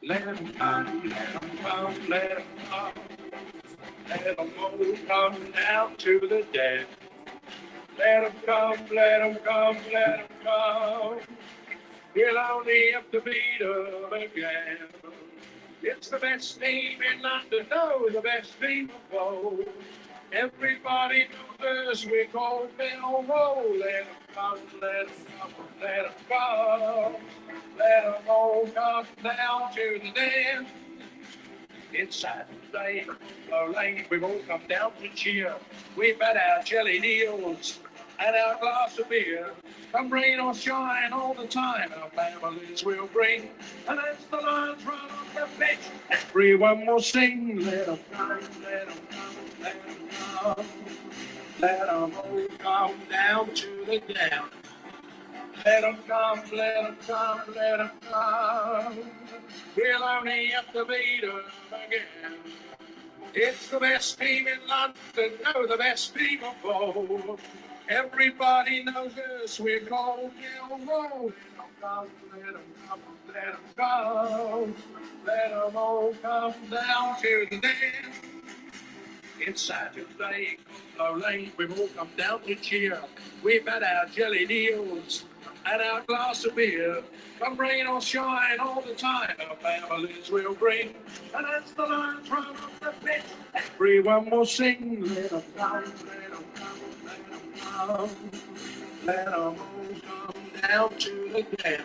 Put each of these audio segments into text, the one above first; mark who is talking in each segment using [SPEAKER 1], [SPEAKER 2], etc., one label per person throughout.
[SPEAKER 1] Let them come, let them come, let them come. Let them all come down to the dead. Let them come, let them come, let them come. We'll only have to beat them again. It's the best team in London, no, the best team of all. Everybody knows us, we're called Millwall. Let them come, let them come, let them come. Let them all come down to the den. It's Saturday, Lane, we've all come down to cheer. We've had our jelly deals and our glass of beer. Come rain or shine all the time, our families will bring. And as the Lions run off the pitch, everyone will sing. Let them come, let them come, let them come. Let them all come down to the down. Let them come, let them come, let them come. We'll only have to beat them again. It's the best team in London, no, the best team of all. Everybody knows us, we're called Millwall. Let them come, let them come. Let them all come down to the den. It's Saturday, Lane, we've all come down to cheer. We've had our jelly deals and our glass of beer. Come rain or shine all the time, our families will bring. And as the Lions run off the pitch, everyone will sing. Let them come, let them come, let them come. Let them all come down to the den.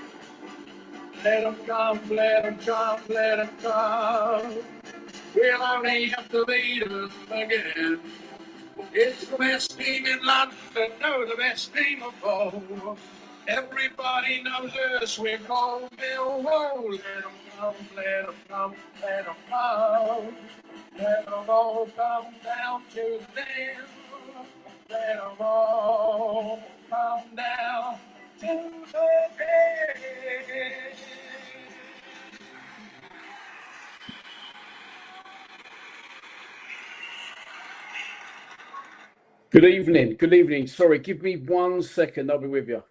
[SPEAKER 1] Let them come, let them come, let them come. We'll only have to beat them again. It's the best team in London, no, the best team of all. Everybody knows us, we're called Millwall. Let them come, let them come, let them come. Let them all come down to the den. Let them all come down to the den. Good evening, good evening. Sorry, give me 1 second, I'll be with you.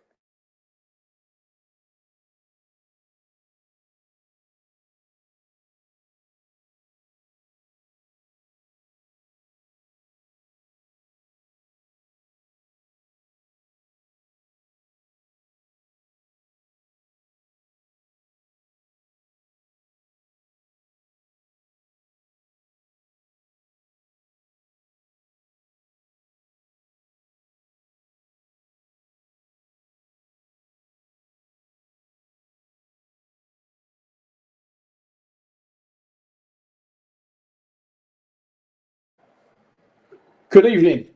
[SPEAKER 1] Good evening.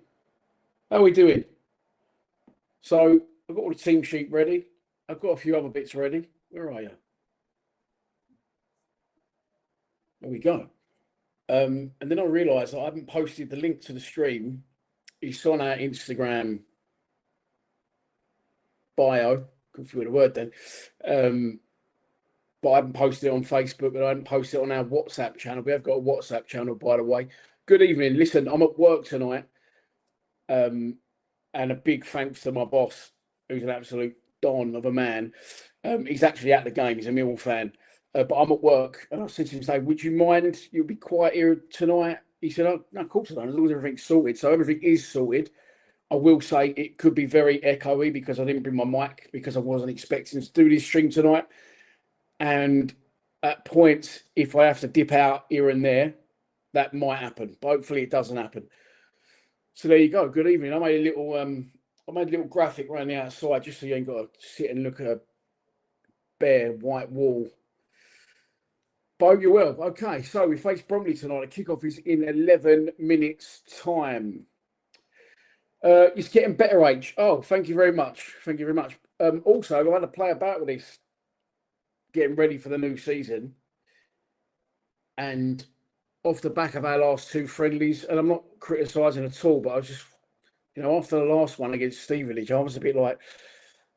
[SPEAKER 1] How are we doing? So I've got all the team sheet ready. I've got a few other bits ready. Where are you? There we go. And then I realised I haven't posted the link to the stream. It's on our Instagram bio. Couldn't figure the word then. But I haven't posted it on Facebook and I haven't posted it on our WhatsApp channel. We have got a WhatsApp channel, by the way. Good evening. Listen, I'm at work tonight. And a big thanks to my boss, who's an absolute don of a man. He's actually at the game. He's a Millwall fan. But I'm at work. And I said to him today, would you mind? You'll be quiet here tonight. He said, oh, no, of course I don't. As long as everything's sorted. So everything is sorted. I will say it could be very echoey because I didn't bring my mic because I wasn't expecting to do this stream tonight. And at points, if I have to dip out here and there, that might happen. But hopefully it doesn't happen. So there you go. Good evening. I made a little graphic around the outside just so you ain't got to sit and look at a bare white wall. But I hope you're well. Okay, so we face Bromley tonight. The kickoff is in 11 minutes' time. It's getting better, H. Oh, thank you very much. Thank you very much. Also, I had to play about with this, getting ready for the new season. And off the back of our last two friendlies, and I'm not criticising at all, but I was just, after the last one against Stevenage, I was a bit like,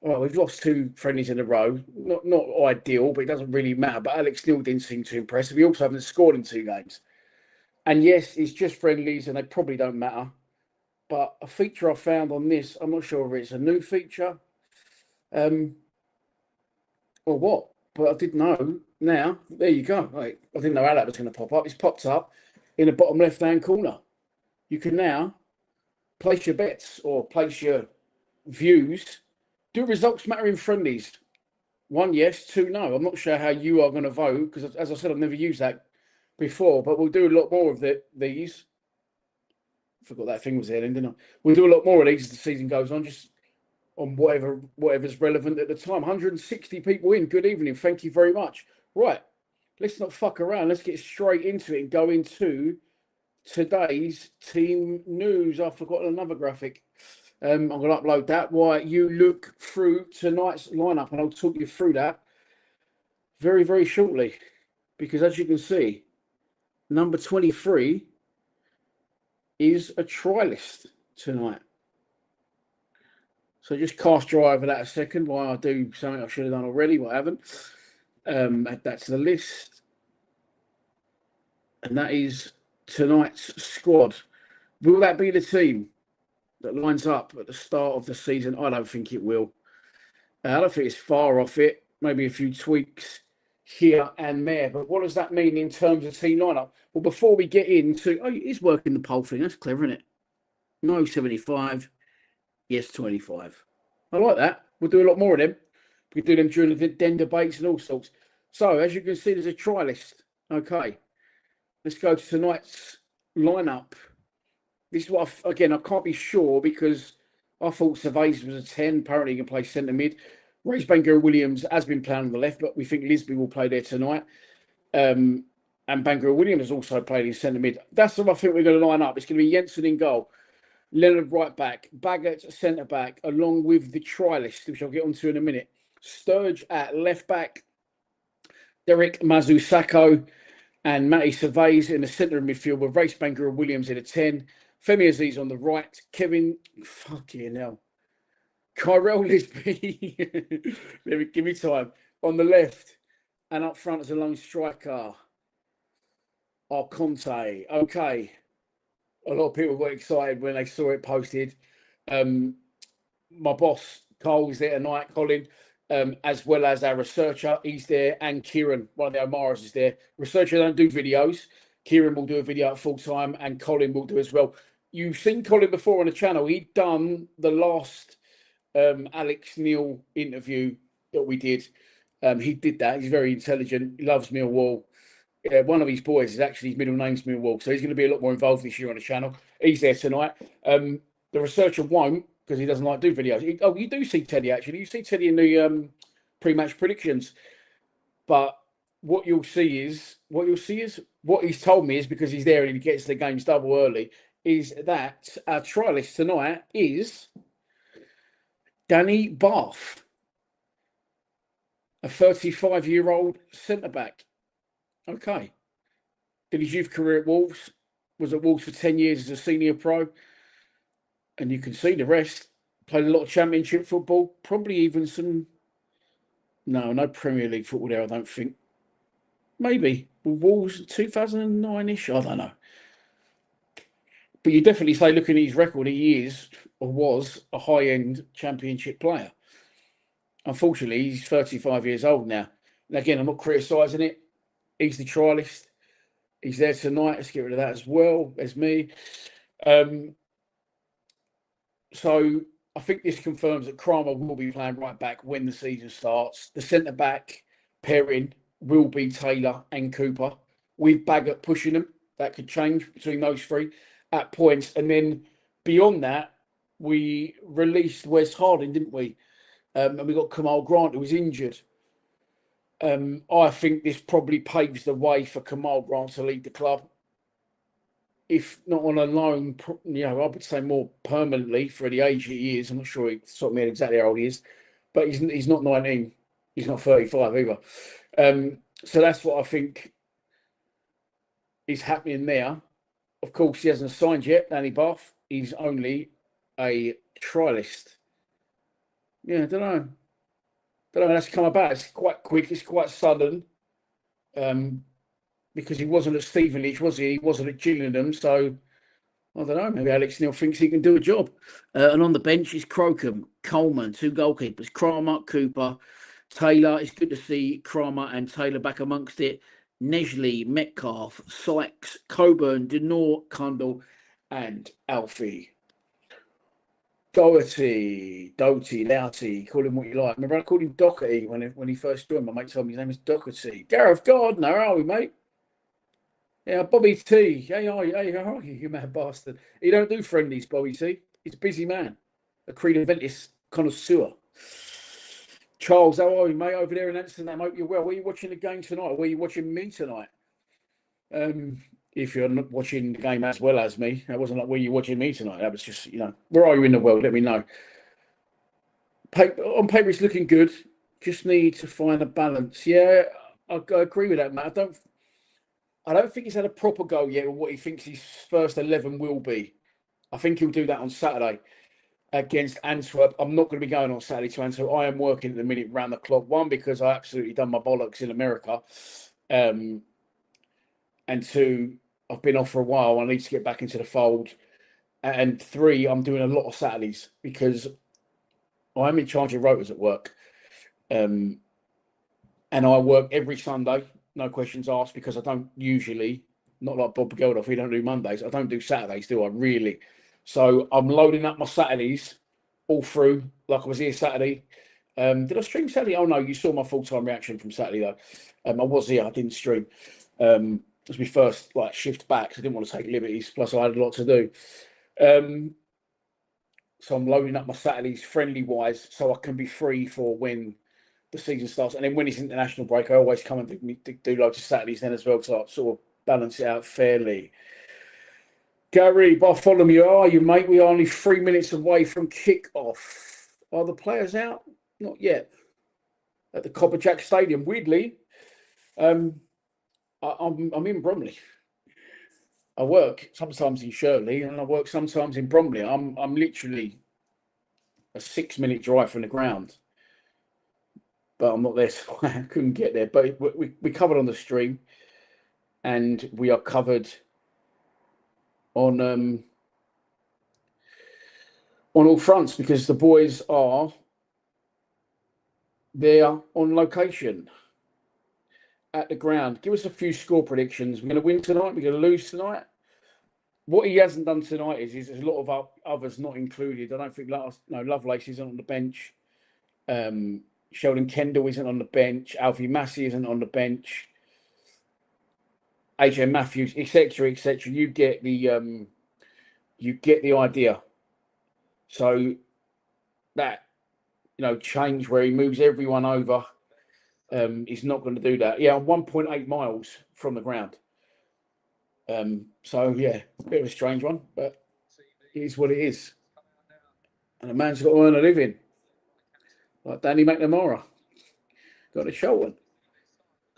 [SPEAKER 1] well, we've lost two friendlies in a row. Not ideal, but it doesn't really matter. But Alex Neil didn't seem too impressive. He also hasn't scored in 2 games. And yes, it's just friendlies, and they probably don't matter. But a feature I found on this, I'm not sure if it's a new feature or what, but I didn't know.
[SPEAKER 2] Now, there you go. Like, I didn't know how that was going to pop up. It's popped up in the bottom left-hand corner. You can now place your bets or place your views. Do results matter in friendlies? 1 yes, 2 no. I'm not sure how you are going to vote because, as I said, I've never used that before, but we'll do a lot more of these. I forgot that thing was there then, didn't I? We'll do a lot more of these as the season goes on, just on whatever's relevant at the time. 160 people in. Good evening. Thank you very much. Right. Let's not fuck around. Let's get straight into it and go into today's team news. I've forgotten another graphic. I'm going to upload that while you look through tonight's lineup, and I'll talk you through that very, very shortly. Because as you can see, number 23 is a trialist tonight. So just cast your eye over that a second while I do something I should have done already, but I haven't. Add that to the list. And that is tonight's squad. Will that be the team that lines up at the start of the season? I don't think it will. I don't think it's far off it. Maybe a few tweaks here and there. But what does that mean in terms of team lineup? Well, before we get into... Oh, it's working the poll thing. That's clever, isn't it? No 75. Yes, 25. I like that. We'll do a lot more of them. We can do them during the den debates and all sorts. So, as you can see, there's a try list. Okay. Let's go to tonight's lineup. This is what, I can't be sure because I thought Cervez was a 10. Apparently, he can play centre mid. Race Bangura-Williams has been playing on the left, but we think Lisby will play there tonight. And Bangura-Williams has also played in centre mid. That's what I think we're going to line up. It's going to be Jensen in goal. Leonard right back, Baggett centre back, along with the trialist, which I'll get onto in a minute. Sturge at left back, Derek Mazusako and Matty Cervez in the centre of midfield with Race Bangura-Williams in a 10. Femi Aziz on the right, Kevin, fucking hell, Kyrell Lisby, give me time, on the left, and up front as a lone striker, Conte. Okay. A lot of people got excited when they saw it posted. My boss, Cole's there tonight, Colin, as well as our researcher. He's there, and Kieran, one of the O'Maras, is there. Researcher don't do videos. Kieran will do a video at full time, and Colin will do as well. You've seen Colin before on the channel. He'd done the last Alex Neil interview that we did. He did that. He's very intelligent. He loves Millwall. One of his boys is actually, his middle name's Millwall, so he's going to be a lot more involved this year on the channel. He's there tonight. The researcher won't, because he doesn't like to do videos. You do see Teddy, actually. You see Teddy in the pre-match predictions. But what you'll see is what he's told me is, because he's there and he gets the games double early, is that our trialist tonight is Danny Bath, a 35-year-old centre-back. Okay. Did his youth career at Wolves. Was at Wolves for 10 years as a senior pro. And you can see the rest. Played a lot of championship football. Probably even some... No Premier League football there, I don't think. Maybe. Wolves 2009-ish? I don't know. But you definitely say, looking at his record, he is, or was, a high-end championship player. Unfortunately, he's 35 years old now. And again, I'm not criticising it. He's the trialist. He's there tonight. Let's get rid of that as well as me. So I think this confirms that Kramer will be playing right back when the season starts. The centre-back pairing will be Taylor and Cooper, with Baggett pushing them. That could change between those three at points. And then beyond that, we released Wes Harding, didn't we? And we got Kamal Grant, who was injured. I think this probably paves the way for Kamal Grant to lead the club. If not on a loan, I would say more permanently for the age he is. I'm not sure exactly how old he is, but he's not 19. He's not 35 either. So that's what I think is happening there. Of course, he hasn't signed yet, Danny Bath. He's only a trialist. Yeah, I don't know. That's come about. It's quite quick. It's quite sudden. Because he wasn't at Stevenage, was he? He wasn't at Gillingham. So, I don't know. Maybe Alex Neil thinks he can do a job. And on the bench is Crocombe, Coleman, 2 goalkeepers, Kramer, Cooper, Taylor, it's good to see Kramer and Taylor back amongst it. Nesley, Metcalf, Sykes, Coburn, Denor, Cundle, and Alfie. Doherty, Louty, call him what you like. Remember I called him Doherty when he first joined. My mate told me his name is Doherty. Gareth Gardner, how are we, mate? Yeah, Bobby T. Hey, how are you, you mad bastard? He don't do friendlies, Bobby T. He's a busy man. A Creed Ventus connoisseur. Charles, how are you, mate? Over there in Amsterdam, I hope you're well. Were you watching the game tonight? Or were you watching me tonight? If you're not watching the game as well as me, that wasn't like, were you watching me tonight? That was just, where are you in the world? Let me know. On paper, it's looking good. Just need to find a balance. Yeah, I agree with that, Matt. I don't think he's had a proper go yet with what he thinks his first 11 will be. I think he'll do that on Saturday against Antwerp. I'm not going to be going on Saturday to Antwerp. I am working at the minute round the clock. One, because I absolutely done my bollocks in America. And two, I've been off for a while. I need to get back into the fold. And three, I'm doing a lot of Saturdays because I'm in charge of rotas at work. And I work every Sunday, no questions asked, because I don't usually, not like Bob Geldof, we don't do Mondays. I don't do Saturdays, do I, really? So I'm loading up my Saturdays all through, like I was here Saturday. Did I stream Saturday? Oh, no, you saw my full-time reaction from Saturday, though. I was here, I didn't stream. It was my first shift back, so I didn't want to take liberties, plus I had a lot to do. So I'm loading up my Saturdays friendly-wise so I can be free for when the season starts. And then when it's international break, I always come and do loads of Saturdays then as well, so I sort of balance it out fairly. Gary, Bartholomew, how are you, mate? We are only 3 minutes away from kick-off. Are the players out? Not yet. At the Copperjack Stadium. Weirdly, I'm in Bromley. I work sometimes in Shirley and I work sometimes in Bromley. I'm literally a 6-minute drive from the ground. But I'm not there, so I couldn't get there. But we covered on the stream, and we are covered on all fronts because the boys are there on location at the ground. Give us a few score predictions. We're going to win tonight. We're going to lose tonight. What he hasn't done tonight is there's a lot of others not included. I don't think Lovelace isn't on the bench. Sheldon Kendall isn't on the bench. Alfie Massey isn't on the bench. AJ Matthews, etc., etc. You get the idea. So that change where he moves everyone over, he's not going to do that. Yeah, I'm 1.8 miles from the ground. So yeah, a bit of a strange one, but it is what it is. And a man's got to earn a living. Like Danny McNamara. Got a show on.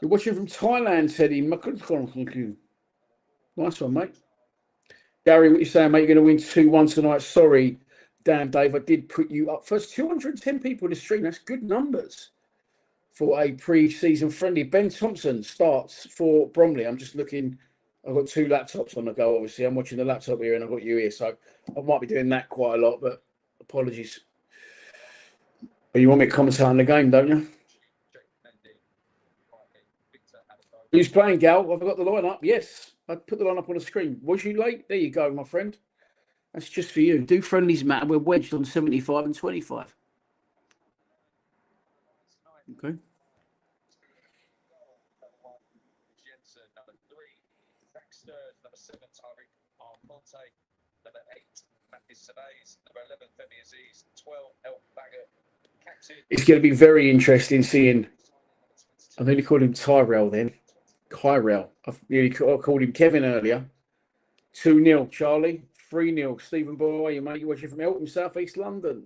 [SPEAKER 2] You're watching from Thailand, Teddy. Nice one, mate. Gary, what you saying, mate? You're going to win 2-1 tonight. Sorry, damn, Dave. I did put you up. First 210 people in the stream. That's good numbers for a pre-season friendly. Ben Thompson starts for Bromley. I'm just looking. I've got 2 laptops on the go, obviously. I'm watching the laptop here and I've got you here. So I might be doing that quite a lot, but apologies. But you want me to commentate on the game, don't you? Who's playing, Gal? Have I got the lineup? Yes. I put the lineup on the screen. Was you late? There you go, my friend. That's just for you. Do friendlies matter? We're wedged on 75 and 25. Okay. It's going to be very interesting seeing. I nearly called him Tyrell then. Kyrell. I called him Kevin earlier. 2-0, Charlie. 3-0, Stephen Boy. You mate, you're watching from Eltham, South East London.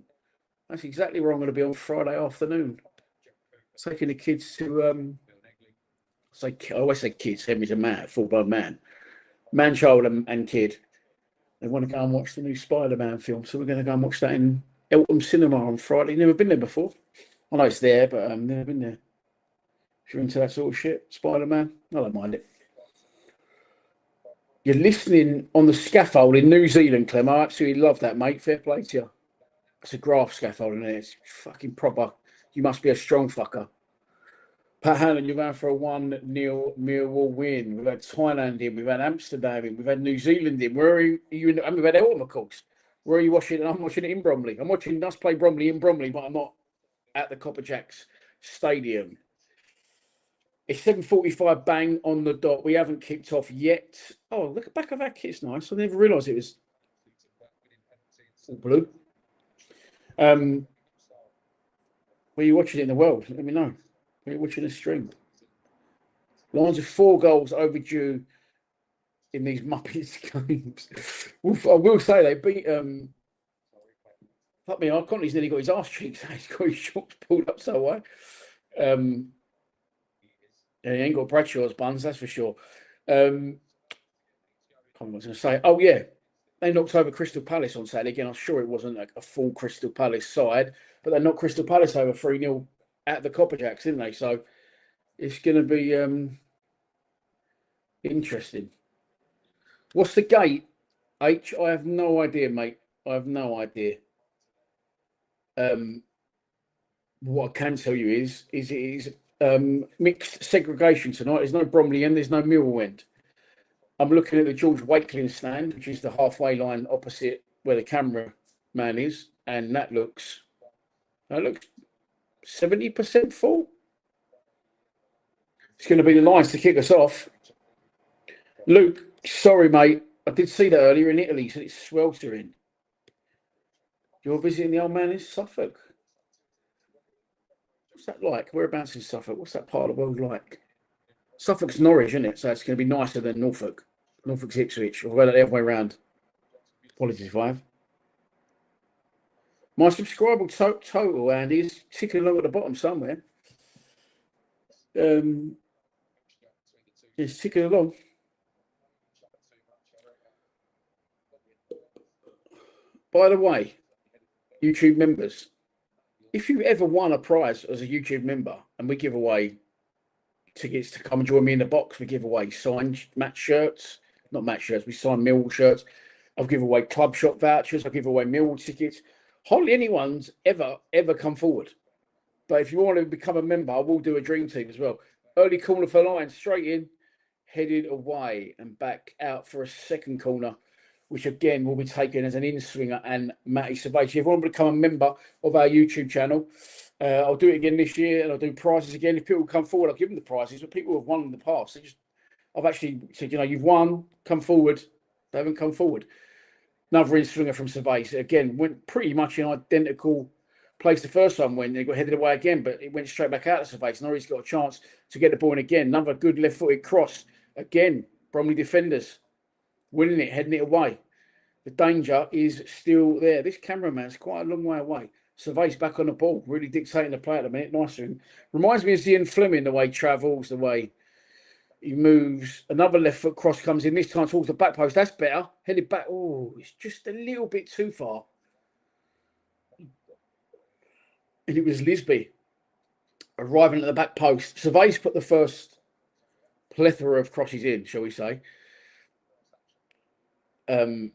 [SPEAKER 2] That's exactly where I'm going to be on Friday afternoon. Taking the kids to I always say kids. Henry's a man, full-blown man, child, and kid. They want to go and watch the new Spider-Man film, so we're going to go and watch that in Eltham Cinema on Friday. Never been there before. I know it's there, but I've never been there. If you're into that sort of shit, Spider-Man, I don't mind it. You're listening on the scaffold in New Zealand, Clem. I absolutely love that, mate. Fair play to you. It's a graph scaffold in there. It's fucking proper. You must be a strong fucker. Pat Hannon, you're going for a 1-0 Millwall win. We've had Thailand in, we've had Amsterdam in, we've had New Zealand in. Where are you in? And we've had Eltham, of course. Where are you watching? I'm watching it in Bromley. I'm watching us play Bromley in Bromley, but I'm not at the Copper Jacks Stadium. It's 7:45, bang on the dot. We haven't kicked off yet. Oh, look at the back of our kit's nice. I never realised it was all blue. Where are you watching it in the world? Let me know. Where are you watching the stream? Lions of 4 goals overdue in these Muppets games. I will say they beat. Fuck me, Conley's nearly got his arse cheeks. He's got his shorts pulled up so high. Yeah, he ain't got Bradshaw's buns, that's for sure. I was going to say, oh yeah, they knocked over Crystal Palace on Saturday. Again, I'm sure it wasn't like a full Crystal Palace side, but they knocked Crystal Palace over 3-0 at the Copper Jacks, didn't they? So it's going to be interesting. What's the gate, H? I have no idea, mate. I have no idea. What I can tell you is it is mixed segregation tonight. There's no Bromley end, there's no Millwall end. I'm looking at the George Wakeling stand, which is the halfway line opposite where the camera man is, and that looks 70% full. It's going to be the Lions to kick us off. Luke, sorry, mate. I did see that earlier in Italy, so it's sweltering. You're visiting the old man in Suffolk. What's that like? Whereabouts in Suffolk? What's that part of the world like? Suffolk's Norwich, isn't it? So it's going to be nicer than Norfolk. Norfolk's Ipswich. Or the other way around. Apologies if I have. My subscriber total, Andy, is ticking along at the bottom somewhere. It's ticking along. By the way, YouTube members, if you've ever won a prize as a YouTube member, and we give away tickets to come and join me in the box, we give away signed match shirts, not match shirts, we sign Millwall shirts. I'll give away club shop vouchers. I'll give away Millwall tickets. Hardly anyone's ever come forward. But if you want to become a member, I will do a dream team as well. Early corner for Lions, straight in, headed away and back out for a second corner, which again will be taken as an in-swinger and Matty Savage. If you want to become a member of our YouTube channel, I'll do it again this year, and I'll do prizes again. If people come forward, I'll give them the prizes. But people who have won in the past, I've actually said, you've won, come forward. They haven't come forward. Another in-swinger from Savage. Again, went pretty much in identical place the first time when they got headed away again, but it went straight back out to Savage. Norris got a chance to get the ball in again. Another good left-footed cross. Again, Bromley defenders winning it, heading it away. The danger is still there. This cameraman's quite a long way away. Savage back on the ball, really dictating the play at the minute. Nice one. Reminds me of Ian Fleming, the way he travels, the way he moves. Another left foot cross comes in, this time towards the back post. That's better. Headed back. Oh, it's just a little bit too far. And it was Lisby arriving at the back post. Savage put the first plethora of crosses in, shall we say. And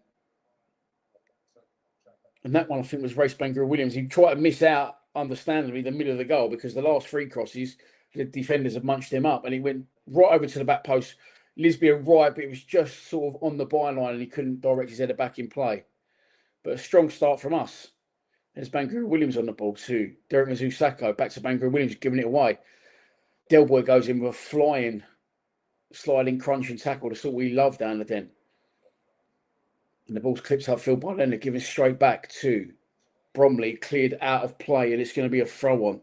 [SPEAKER 2] that one, I think, was Race Banger Williams. He tried to miss out, understandably, the middle of the goal, because the last 3 crosses, the defenders have munched him up, and he went right over to the back post. Lisby arrived, but it was just sort of on the byline, and he couldn't direct his header back in play. But a strong start from us. There's Banger Williams on the ball too. Derek Mazusako back to Banger Williams, giving it away. Del Boy goes in with a flying, sliding, crunching tackle, the sort we love down the den. And the ball's clipped upfield by Leonard, giving straight back to Bromley, cleared out of play, and it's going to be a throw on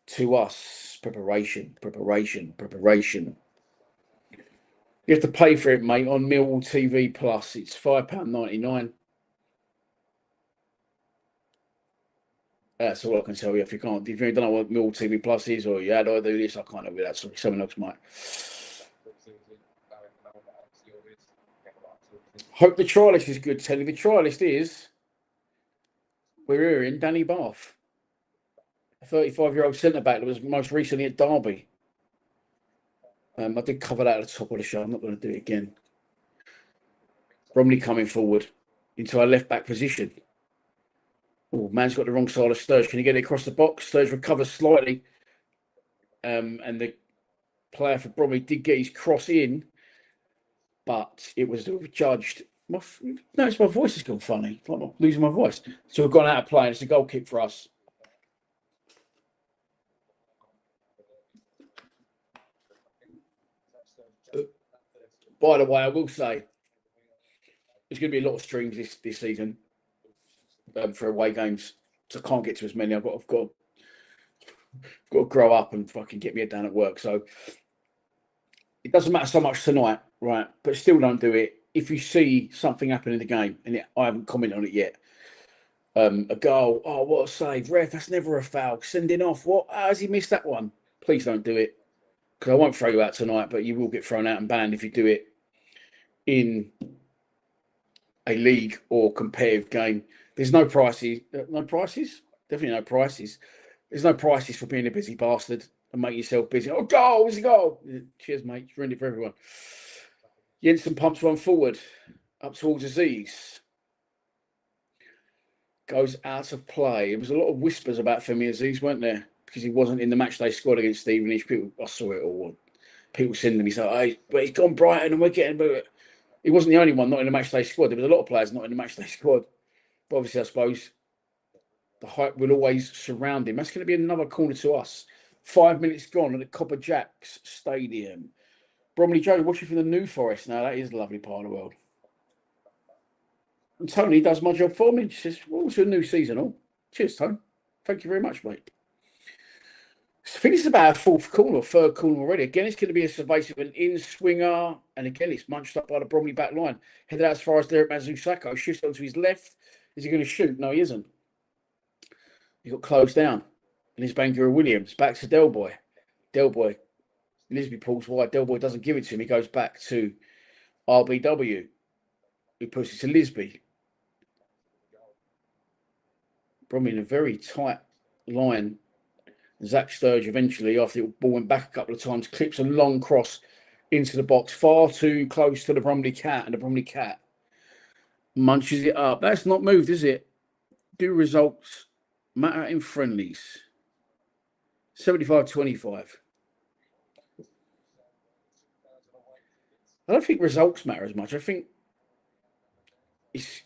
[SPEAKER 2] to us. Preparation. You have to pay for it, mate, on Millwall TV Plus. It's £5.99. That's all I can tell you. If you don't know what Millwall TV Plus is, or how do I do this, I can't do that. Sorry, someone else might. Hope the trial list is good, Telly. The trial list is, we're hearing Danny Bath, a 35-year-old centre-back that was most recently at Derby. I did cover that at the top of the show. I'm not going to do it again. Bromley coming forward into our left-back position. Oh, man's got the wrong side of Sturge. Can he get it across the box? Sturge recovers slightly. and the player for Bromley did get his cross in, but it was judged. Notice my voice has gone funny. I'm not losing my voice. So we've gone out of play, and it's a goal kick for us. By the way, I will say there's going to be a lot of streams this season for away games. So I can't get to as many. I've got to grow up and fucking get me head down at work. So it doesn't matter so much tonight, right? But still don't do it. If you see something happen in the game, and I haven't commented on it yet, a goal, oh, what a save. Ref, that's never a foul. Sending off, what? How has he missed that one? Please don't do it. Because I won't throw you out tonight, but you will get thrown out and banned if you do it in a league or competitive game. There's no prices. No prices? Definitely no prices. There's no prices for being a busy bastard and making yourself busy. Oh, goal, it's a goal. Cheers, mate. You've ruined it for everyone. Jensen pumps one forward, up towards Aziz. Goes out of play. There was a lot of whispers about Femi Aziz, weren't there? Because he wasn't in the matchday squad against Stevenage. People, I saw it all. People sending me, hey, but he's gone Brighton and we're getting... He wasn't the only one not in the matchday squad. There was a lot of players not in the matchday squad. But obviously, I suppose the hype will always surround him. That's going to be another corner to us. 5 minutes gone at the Copper Jacks Stadium. Bromley Joe watching from the New Forest now. That is a lovely part of the world. And Tony does my job for me. She says, well, it's a new season all. Cheers, Tony. Thank you very much, mate. I think it's about a fourth corner or third corner already. Again, it's going to be a survey of an in-swinger. And again, it's munched up by the Bromley back line. Headed out as far as Derek Mazusako. Shifts onto his left. Is he going to shoot? No, he isn't. He got closed down. And it's Bangura Williams. Back to Delboy. Delboy. Lisby pulls wide. Delboy doesn't give it to him. He goes back to RBW. He pushes to Lisby. Bromley in a very tight line. Zach Sturge eventually, after the ball went back a couple of times, clips a long cross into the box, far too close to the Bromley Cat, and the Bromley Cat munches it up. That's not moved, is it? Do results matter in friendlies? 75-25. I don't think results matter as much. I think it's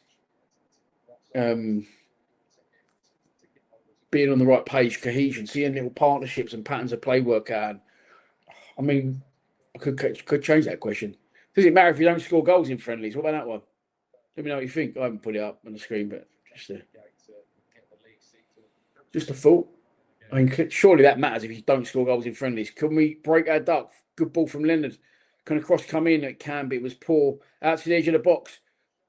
[SPEAKER 2] being on the right page, cohesion, seeing little partnerships and patterns of play work out. I mean, I could change that question. Does it matter if you don't score goals in friendlies? What about that one? Let me know what you think. I haven't put it up on the screen, but just a thought. I mean, surely that matters if you don't score goals in friendlies. Can we break our duck? Good ball from Leonard. Can a cross come in? It can be. It was poor. Out to the edge of the box.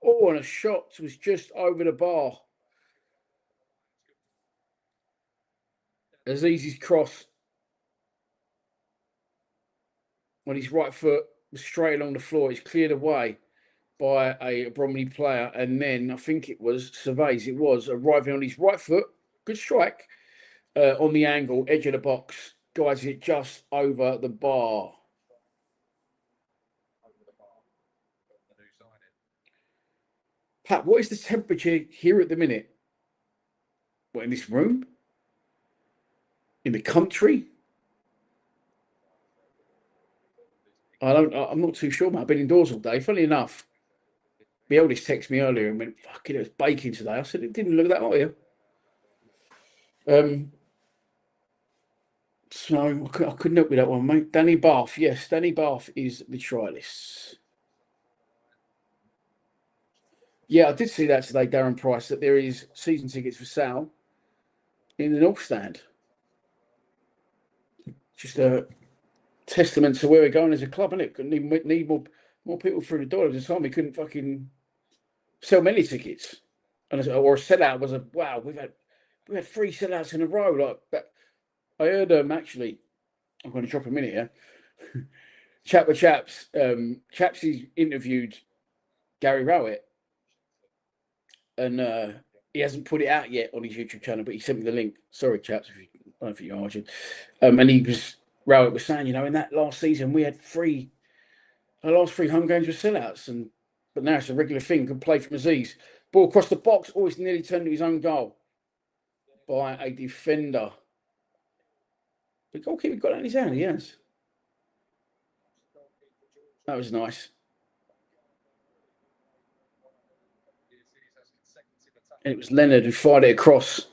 [SPEAKER 2] Oh, and a shot was just over the bar. Aziz's cross on his right foot was straight along the floor. It's cleared away by a Bromley player. And then I think it was Cervez. It was arriving on his right foot. Good strike on the angle, edge of the box. Guys, it just over the bar. Pat, what is the temperature here at the minute? What, in this room? In the country? I'm not too sure, mate. I've been indoors all day. Funny enough, my eldest texted me earlier and went, fuck it was baking today. I said, it didn't look that hot here. So I couldn't help with that one, mate. Danny Bath. Yes, Danny Bath is the trialist. Yeah, I did see that today, Darren Price, that there is season tickets for sale in the North Stand. Just a testament to where we're going as a club, isn't it? Need more people through the door. At the time, we couldn't fucking sell many tickets, or a sellout was wow. We had 3 sellouts in a row like that. I heard actually. I'm going to drop a minute here. Chat with Chaps. Chapsy interviewed Gary Rowett, and he hasn't put it out yet on his YouTube channel, but he sent me the link. Sorry, Chaps, if you I don't know if you're watching. And Rowett was saying, in that last season we had our last 3 home games were sellouts, but now it's a regular thing. Can play from Aziz. Ball across the box, always nearly turned to his own goal by a defender. The goalkeeper got that in his hand, he has. That was nice. And it was Leonard who fired it across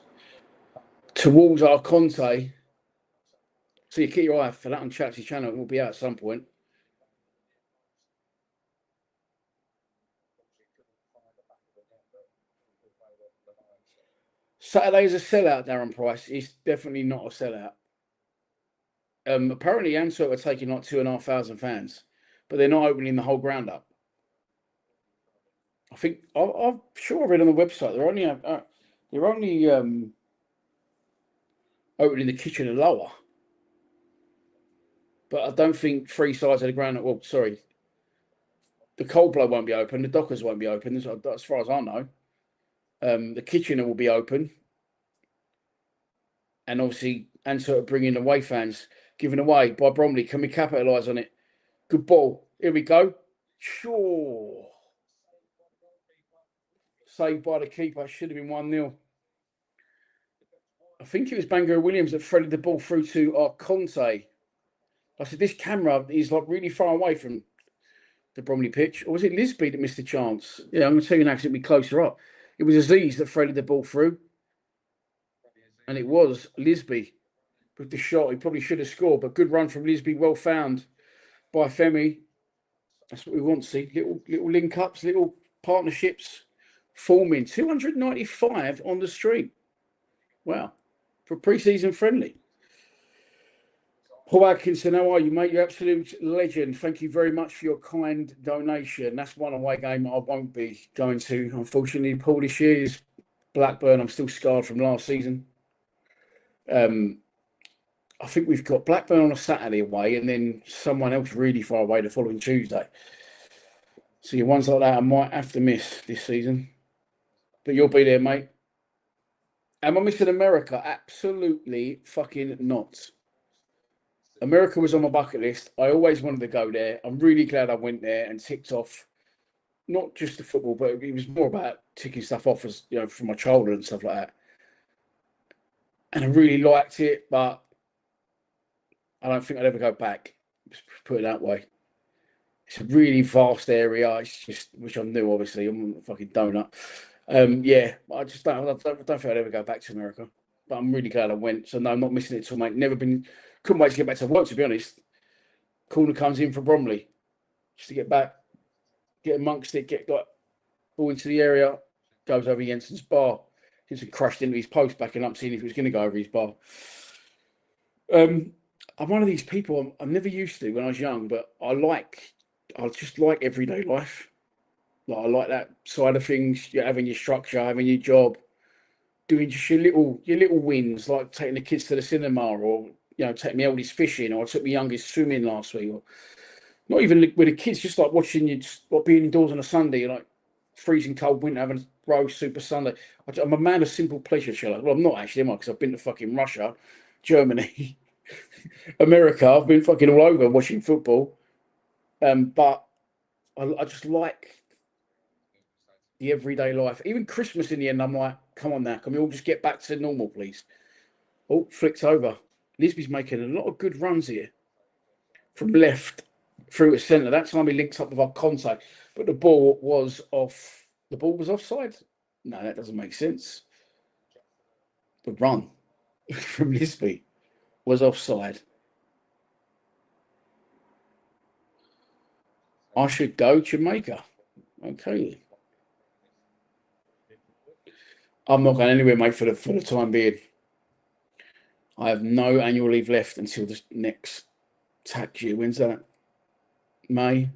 [SPEAKER 2] towards our Conte. So you keep your eye for that on Chapsy's channel. It will be out at some point. Saturday is a sellout, Darren Price. It's definitely not a sellout. Apparently, Antwerp are taking like 2,500 fans, but they're not opening the whole ground up. I think I'm sure I read on the website they're only opening the kitchen and lower, but I don't think 3 sides of the ground. Well, sorry, the cold blow won't be open. The Dockers won't be open, as far as I know. The kitchen will be open, and obviously Antwerp bringing away fans, given away by Bromley. Can we capitalise on it? Good ball. Here we go. Sure. Saved by the keeper. Should have been 1-0. I think it was Bangor Williams that threaded the ball through to our Conte. I said, this camera is like really far away from the Bromley pitch. Or was it Lisby that missed the chance? Yeah, I'm going to tell you now because it'll be closer up. It was Aziz that threaded the ball through. And it was Lisby with the shot. He probably should have scored, but good run from Lisby. Well found by Femi. That's what we want to see. Little link-ups, little partnerships forming. 295 on the street. Wow. For pre-season friendly. Paul Atkinson, how are you, mate? You're absolute legend. Thank you very much for your kind donation. That's one away game I won't be going to, unfortunately. Paul, this year is Blackburn. I'm still scarred from last season. I think we've got Blackburn on a Saturday away and then someone else really far away the following Tuesday. So your ones like that I might have to miss this season. But you'll be there, mate. Am I missing America? Absolutely fucking not. America was on my bucket list. I always wanted to go there. I'm really glad I went there and ticked off not just the football, but it was more about ticking stuff off as from my childhood and stuff like that. And I really liked it, but I don't think I'd ever go back. Just put it that way. It's a really vast area. It's just, which I knew, obviously. I'm a fucking donut. Yeah, I just don't think I'd ever go back to America. But I'm really glad I went. So no, I'm not missing it at all, mate. Couldn't wait to get back to work, to be honest. Corner comes in for Bromley. Just to get back, get amongst it, get like ball into the area, goes over Jensen's bar. Jensen crashed into his post, backing up, seeing if he was going to go over his bar. I'm one of these people I'm never used to when I was young, but I just like everyday life. Like I like that side of things. You're having your structure, having your job, doing just your little wins, like taking the kids to the cinema, or taking my oldest fishing, or I took my youngest swimming last week, or not even with the kids, just like watching you, like being indoors on a Sunday, like freezing cold winter, having a roast super Sunday. I'm a man of simple pleasure, Sherlock. Well, I'm not actually, am I? Because I've been to fucking Russia, Germany, America. I've been fucking all over watching football. But I just like the everyday life. Even Christmas in the end, I'm like, come on now, can we all just get back to normal, please? Oh, flicked over. Lisby's making a lot of good runs here. From left through to centre. That time he links up with our Conte, but the ball was off. The ball was offside? No, that doesn't make sense. The run from Lisby was offside. I should go Jamaica. Okay. I'm not going anywhere, mate, for the time being. I have no annual leave left until the next tax year. When's that? May.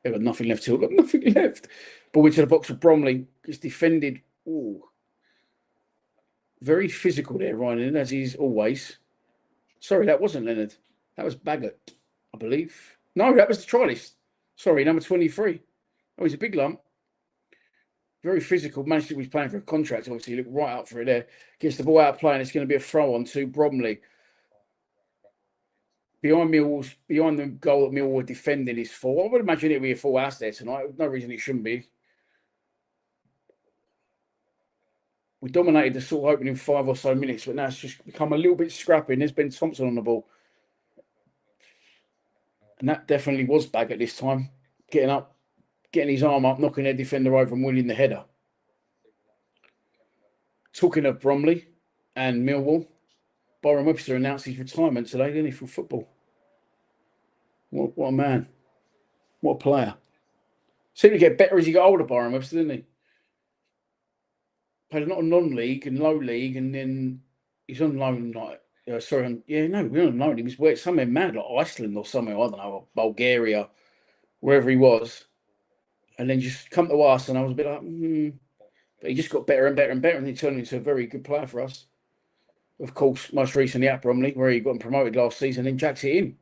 [SPEAKER 2] I've got nothing left till I've got nothing left. Ball into the box of Bromley. It's defended. Ooh. Very physical there, Ryan, as he's always. Sorry, that wasn't Leonard. That was Baggott, I believe. No, that was the trialist. Sorry, number 23. Oh, he's a big lump. Very physical. Managed to be playing for a contract. Obviously, looked right up for it there. Gets the ball out of play, and it's going to be a throw on to Bromley. Behind the goal that Millwall were defending is full. I would imagine it'd be a full house there tonight. No reason it shouldn't be. We dominated the sort of opening 5 or so minutes, but now it's just become a little bit scrappy. And there's Ben Thompson on the ball. And that definitely was Baggett this time, getting up, getting his arm up, knocking their defender over and winning the header. Talking of Bromley and Millwall, Byron Webster announced his retirement today, didn't he, from football? What a man. What a player. Seemed to get better as he got older, Byron Webster, didn't he? Played a lot of non-league and low league, and then he's on loan, like, we're on loan. He was somewhere mad, like Iceland or somewhere, I don't know, or Bulgaria, wherever he was. And then just come to us, and I was a bit like, But he just got better and better and better, and he turned into a very good player for us. Of course, most recently at Bromley, where he got promoted last season, and jacks it in.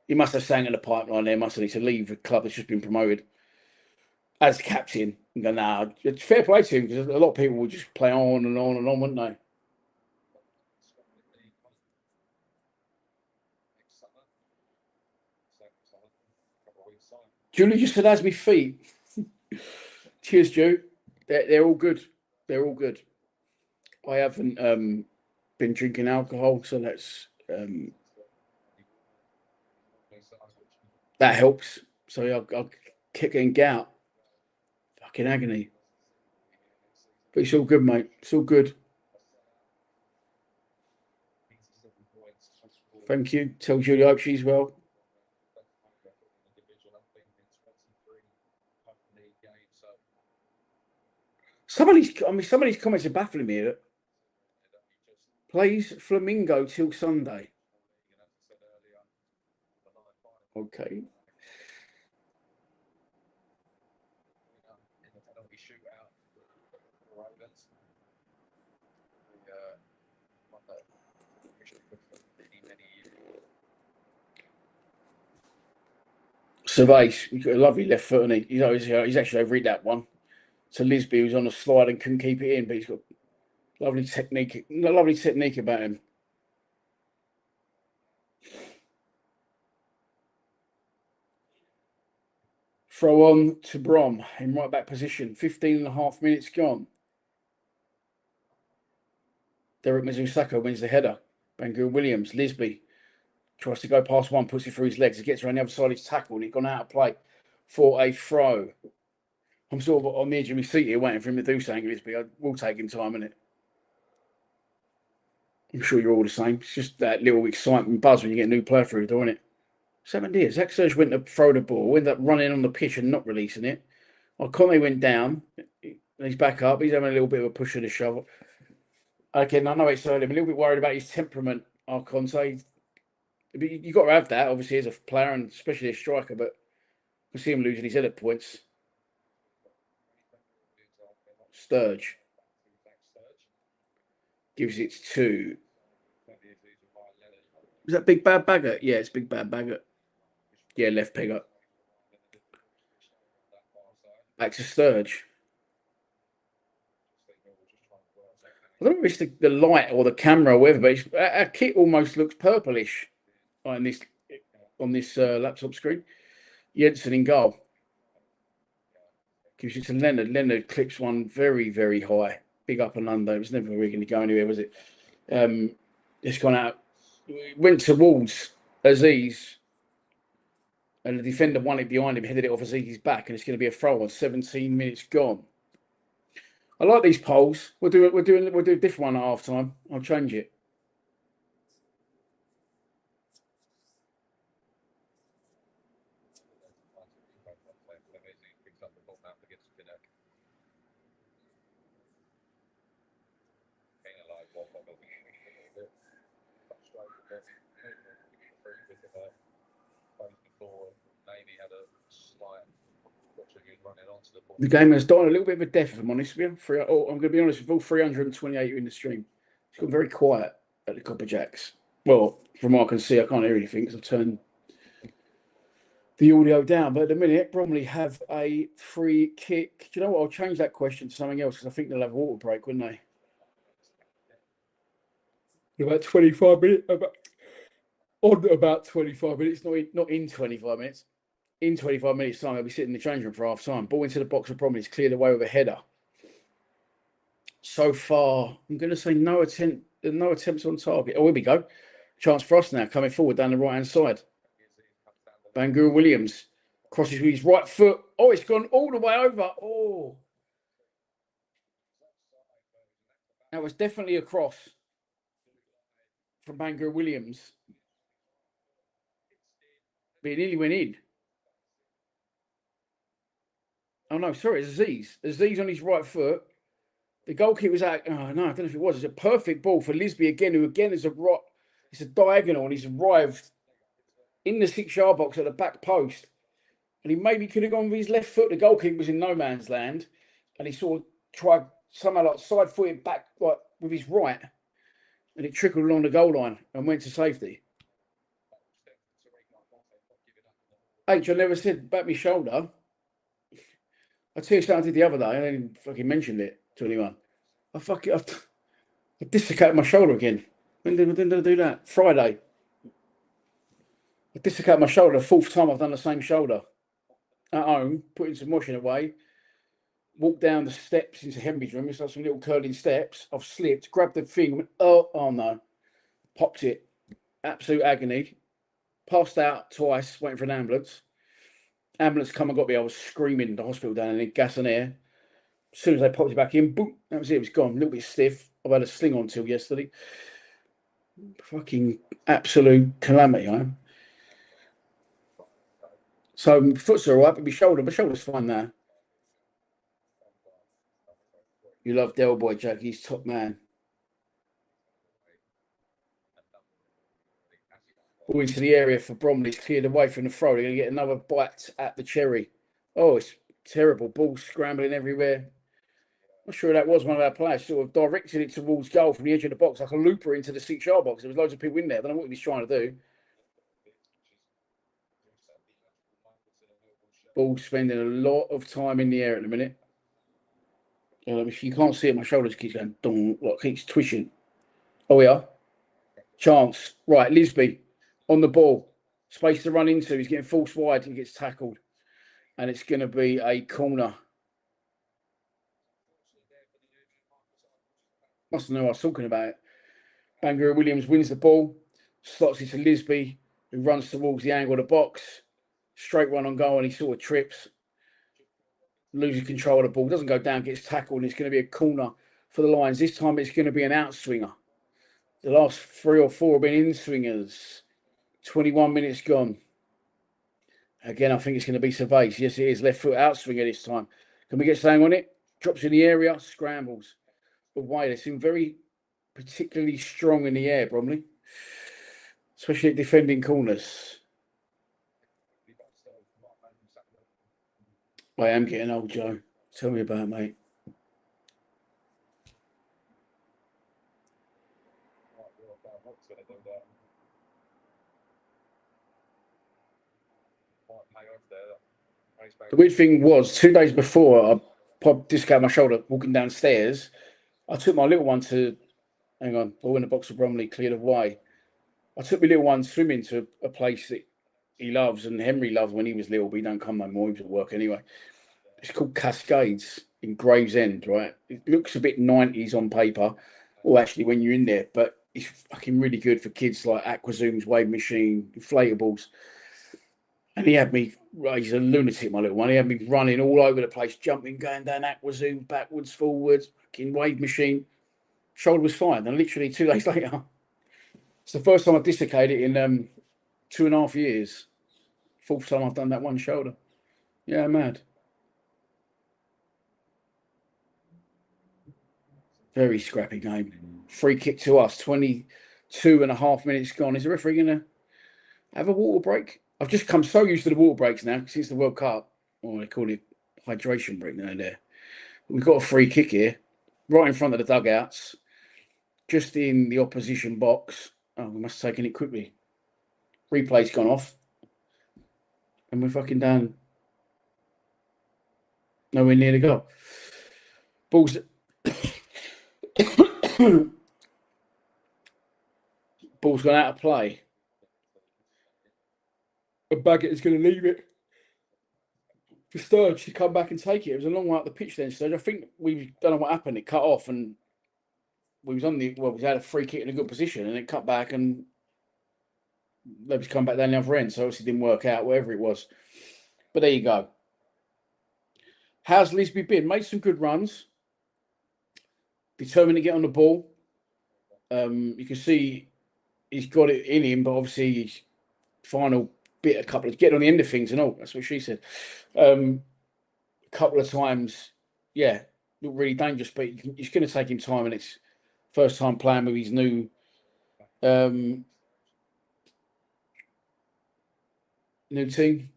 [SPEAKER 2] He must have sang in the pipeline there, mustn't he, to leave a club that's just been promoted as captain. And go, nah, it's fair play to him, because a lot of people would just play on and on and on, wouldn't they? Julie just said, "As me feet." Cheers, Ju. They're all good. They're all good. I haven't been drinking alcohol, so that helps. So I'll kick and gout. Fucking agony. But it's all good, mate. It's all good. Thank you. Tell Julie I hope she's well. Some of these comments are baffling me. Plays Flamingo till Sunday. Okay. Surveys, he's got a lovely left foot, and he's actually overread that one. So Lisby was on the slide and couldn't keep it in, but he's got lovely technique about him. Throw on to Brom in right back position. 15.5 minutes gone. Derek Mizusaka wins the header. Bangor Williams, Lisby tries to go past one, puts it through his legs. He gets around the other side of his tackle, and he's gone out of play for a throw. I'm sort of on the edge of my seat here waiting for him to do something, Lisby. I will take him time, innit? I'm sure you're all the same. It's just that little excitement buzz when you get a new player through the door, isn't it? 7 years. Zach Serge went to throw the ball, ended up running on the pitch and not releasing it. Conte went down. He's back up. He's having a little bit of a push of the shovel. Again, I know it's early. I'm a little bit worried about his temperament, Conte. You've got to have that, obviously, as a player and especially a striker, but I see him losing his head at points. Sturge gives it to... Is that Big Bad Baggett? Yeah, it's Big Bad Baggett. Yeah, left pegger. Back to Sturge. I don't know if it's the light or the camera or whatever, but our kit almost looks purplish on this laptop screen. Jensen in goal. Gives it to Leonard. Leonard clips one very, very high. Big up and under. It was never really going to go anywhere, was it? It's gone out. It went towards Aziz. And the defender won it behind him, headed it off Aziz's back, and it's going to be a throw on. 17 minutes gone. I like these polls. We'll do a different one at half time. I'll change it. The game has died a little bit of a death, if I'm honest with you. I'm going to be honest with all 328 in the stream. It's got very quiet at the Copper Jacks. Well, from what I can see, I can't hear anything because I've turned the audio down. But at the minute, Bromley have a free kick. Do you know what? I'll change that question to something else because I think they'll have a water break, wouldn't they? About 25 minutes. About 25 minutes, not in 25 minutes. In 25 minutes' time, I'll be sitting in the change room for half time. Ball into the box of Bromley. It's cleared away with a header. So far, I'm going to say no attempts on target. Oh, here we go. Chance for us now, coming forward down the right-hand side. Bangura Williams crosses with his right foot. Oh, it's gone all the way over. Oh, that was definitely a cross from Bangura Williams. But it nearly went in. Oh, no, sorry, it's Aziz. Aziz on his right foot. The goalkeeper was out. Oh, no, I don't know if it was. It's a perfect ball for Lisby again, who again is it's a diagonal, and he's arrived in the 6-yard box at the back post. And he maybe could have gone with his left foot. The goalkeeper was in no man's land. And he sort of tried somehow like side footed back like with his right. And it trickled along the goal line and went to safety. H, I never said about my shoulder. I tell you something I did the other day. I didn't fucking mention it to anyone. I dislocated my shoulder again. When did I do that? Friday. I dislocated my shoulder. The 4th time I've done the same shoulder. At home, putting some washing away. Walked down the steps into Henry's room. It's like some little curling steps. I've slipped, grabbed the thing, went, oh no. Popped it. Absolute agony. Passed out twice, waiting for an ambulance. Ambulance come and got me. I was screaming in the hospital down in gas and air. As soon as they popped it back in, boom, that was it. It was gone. A little bit stiff. I've had a sling on till yesterday. Fucking absolute calamity, I am. So my foot's all right, but my shoulder's fine now. You love Del Boy, Jack. He's top man. All into the area for Bromley's cleared away from the throw. They're going to get another bite at the cherry. Oh, it's terrible. Ball scrambling everywhere. Not sure that was one of our players. Sort of directed it towards goal from the edge of the box, like a looper into the 6-yard box. There was loads of people in there. I don't know what he was trying to do. Ball spending a lot of time in the air at the minute. You can't see it. My shoulders keeps going, dong, like keeps twitching. Oh, we are. Chance. Right, Lisby on the ball. Space to run into. He's getting forced wide. He gets tackled. And it's going to be a corner. Must know what I was talking about. Bangura Williams wins the ball. Slots it to Lisby, who runs towards the angle of the box. Straight run on goal, and he sort of trips. Loses control of the ball. Doesn't go down, gets tackled, and it's going to be a corner for the Lions. This time it's going to be an outswinger. The last 3 or 4 have been in-swingers. 21 minutes gone. Again, I think it's going to be Cervez. Yes, it is. Left foot outswinger this time. Can we get something on it? Drops in the area, scrambles. Away. They seem very particularly strong in the air, Bromley. Especially at defending corners. I am getting old, Joe. Tell me about it, mate. The weird thing was, 2 days before I popped dislocated my shoulder walking downstairs, I took my little one to, hang on, ball in the box of Bromley, cleared away. I took my little one swimming to a place that he loves and Henry loved when he was little, but he don't come no more. He was at work anyway. It's called Cascades in Gravesend, right? It looks a bit 90s on paper, or actually when you're in there, but it's fucking really good for kids like Aquazooms, Wave Machine, inflatables. And he had me, he's a lunatic, my little one. He had me running all over the place, jumping, going down Aquazooms, backwards, forwards, fucking Wave Machine. Shoulder was fine. And literally 2 days later, it's the first time I've dislocated it in 2.5 years. 4th time I've done that one shoulder. Yeah, mad. Very scrappy game. Free kick to us. 22.5 minutes gone. Is the referee going to have a water break? I've just come so used to the water breaks now since the World Cup. Or they call it hydration break now and there. We've got a free kick here, right in front of the dugouts, just in the opposition box. Oh, we must have taken it quickly. Replay's gone off. And we're fucking down. Nowhere near the goal. Ball's ball's gone out of play. And Baggett is going to leave it for Sturge to come back and take it. It was a long way up the pitch then, Sturge. I think we don't know what happened. It cut off and we had a free kick in a good position and it cut back and They've come back down the other end, so obviously didn't work out, whatever it was. But there you go. How's Lisby been? Made some good runs. Determined to get on the ball. You can see he's got it in him, but obviously his final bit, a couple of getting on the end of things and all. That's what she said. A couple of times, yeah, looked really dangerous, but it's going to take him time, and it's first time playing with his new team.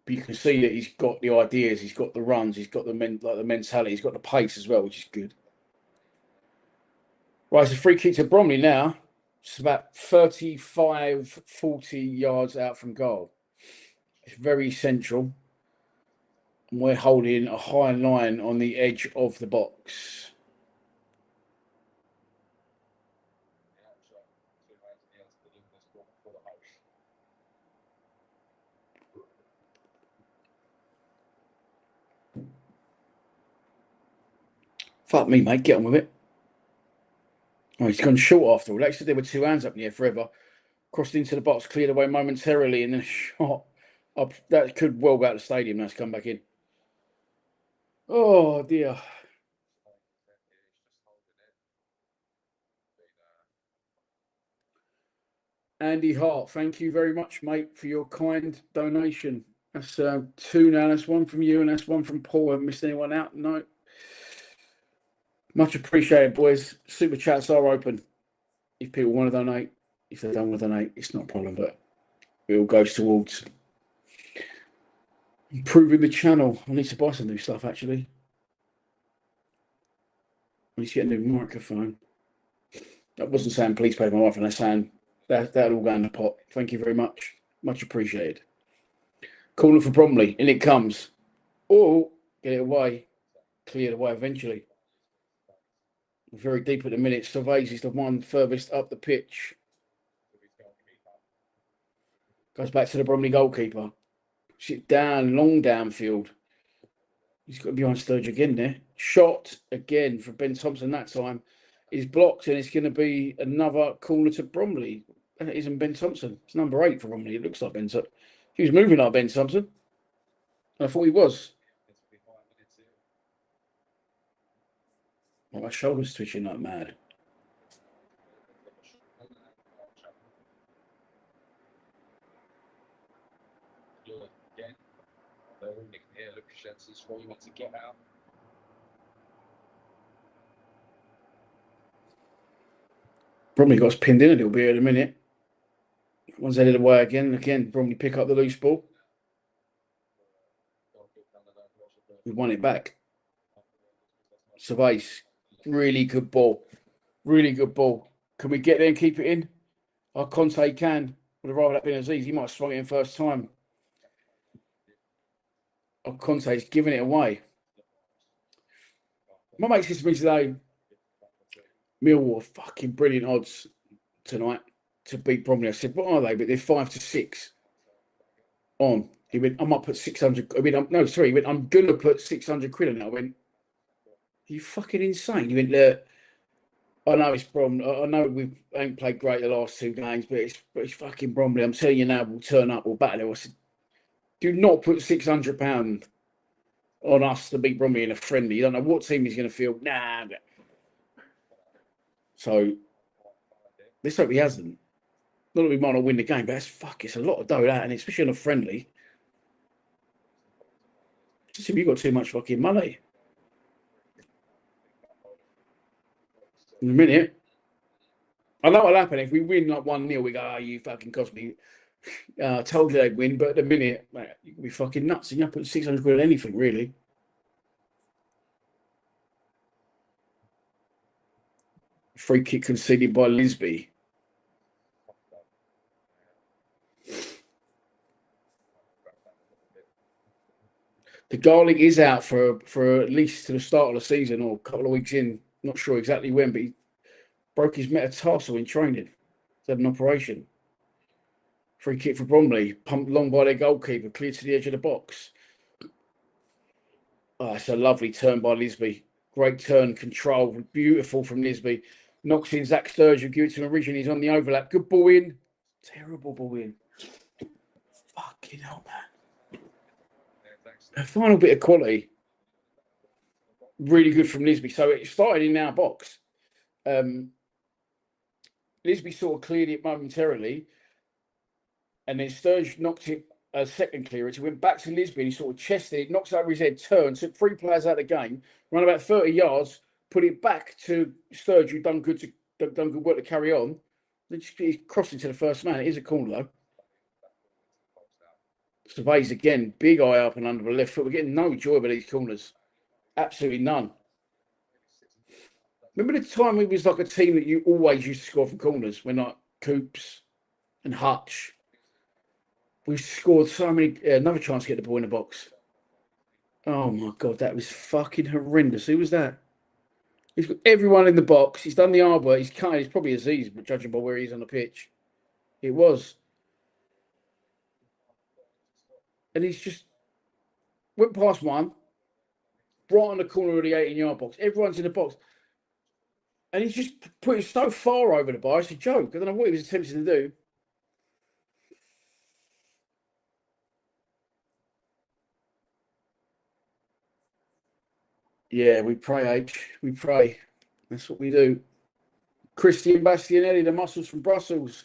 [SPEAKER 2] But you can see that he's got the ideas, he's got the runs, he's got the mentality, he's got the pace as well, which is good. Right, it's a free kick to Bromley now. It's about 35, 40 yards out from goal. It's very central. And we're holding a high line on the edge of the box. Fuck me, mate. Get on with it. Oh, he's gone short after all. Like I said, there were two hands up in the air forever. Crossed into the box, cleared away momentarily, and then a shot up. That could well go out of the stadium. That's come back in. Oh, dear. Andy Hart, thank you very much, mate, for your kind donation. That's two now. That's one from you, and that's one from Paul. I haven't missed anyone out. No. Much appreciated, boys. Super chats are open. If people want to donate, if they don't want to donate, it's not a problem, but it all goes towards improving the channel. I need to buy some new stuff, actually. I need to get a new microphone. That wasn't saying please pay my wife, and I'm saying that'll all go in the pot. Thank you very much. Much appreciated. Calling for Bromley, in it comes. Oh, get it away. Cleared away eventually. Very deep at the minute. Surveys is the one furthest up the pitch. Goes back to the Bromley goalkeeper. Sit down, long downfield. He's got to be on Sturge again there. Shot again for Ben Thompson that time. Is blocked, and it's going to be another corner to Bromley. And it isn't Ben Thompson. It's number 8 for Bromley. It looks like Ben Thompson. He was moving like Ben Thompson. I thought he was. Oh, my shoulder's twitching like mad. Bromley got us pinned in a little bit in a minute. One's headed away again. Again, Bromley pick up the loose ball. We won it back. Surveys. Really good ball. Really good ball. Can we get there and keep it in? Oh, Conte can. Would have rather that been Aziz. He might have swung it in first time. Oh, Conte's giving it away. My mate said to me today, Millwall fucking brilliant odds tonight to beat Bromley. I said, what are they? But they're 5 to 6 on. He went, I might put 600. I mean, no, sorry. He went, I'm going to put 600 quid on it. I went, are you fucking insane? He went, look, I know it's Bromley. I know we ain't played great the last 2 games, but it's fucking Bromley. I'm telling you now, we'll turn up, we'll battle. I said, do not put £600 on us to beat Bromley in a friendly. You don't know what team he's going to feel. Nah. So let's hope he hasn't. Not that we might not win the game, but it's a lot of dough, that, and especially on a friendly. Just if you've got too much fucking money. In a minute, I know what'll happen. If we win like 1-0, we go, oh, you fucking cost me. I told you they'd win, but at the minute, mate, you can be fucking nuts. And you put 600 quid on anything, really. Free kick conceded by Lisby. The Garlic is out for at least to the start of the season or a couple of weeks in. Not sure exactly when, but he broke his metatarsal in training. He's had an operation. Free kick for Bromley, pumped long by their goalkeeper, cleared to the edge of the box. Oh, it's a lovely turn by Lisby. Great turn, control, beautiful from Lisby. Knocks in Zach Sturge, who gives it to him originally. He's on the overlap. Good ball in. Terrible ball in. Fucking hell, man. A final bit of quality. Really good from Lisby. So it started in our box. Lisby sort of cleared it momentarily. And then Sturge knocked it a second clearance. He went back to Lisby and he sort of chested it, knocks it over his head, turned, took 3 players out of the game, ran about 30 yards, put it back to Sturge, who done good work to carry on. He's crossed into the first man. It is a corner, though. Surveys again, big eye up and under the left foot. We're getting no joy by these corners. Absolutely none. Remember the time we was like a team that you always used to score from corners when like Coops and Hutch? We scored so many. Another chance to get the ball in the box. Oh my God, that was fucking horrendous. Who was that? He's got everyone in the box. He's done the hard work. He's cut. He's probably Aziz, but judging by where he is on the pitch, it was. And he's just went past one, right on the corner of the 18-yard box. Everyone's in the box. And he's just put it so far over the bar. It's a joke. I don't know what he was attempting to do. Yeah, we pray, H. We pray. That's what we do. Christian Bastianelli, the muscles from Brussels.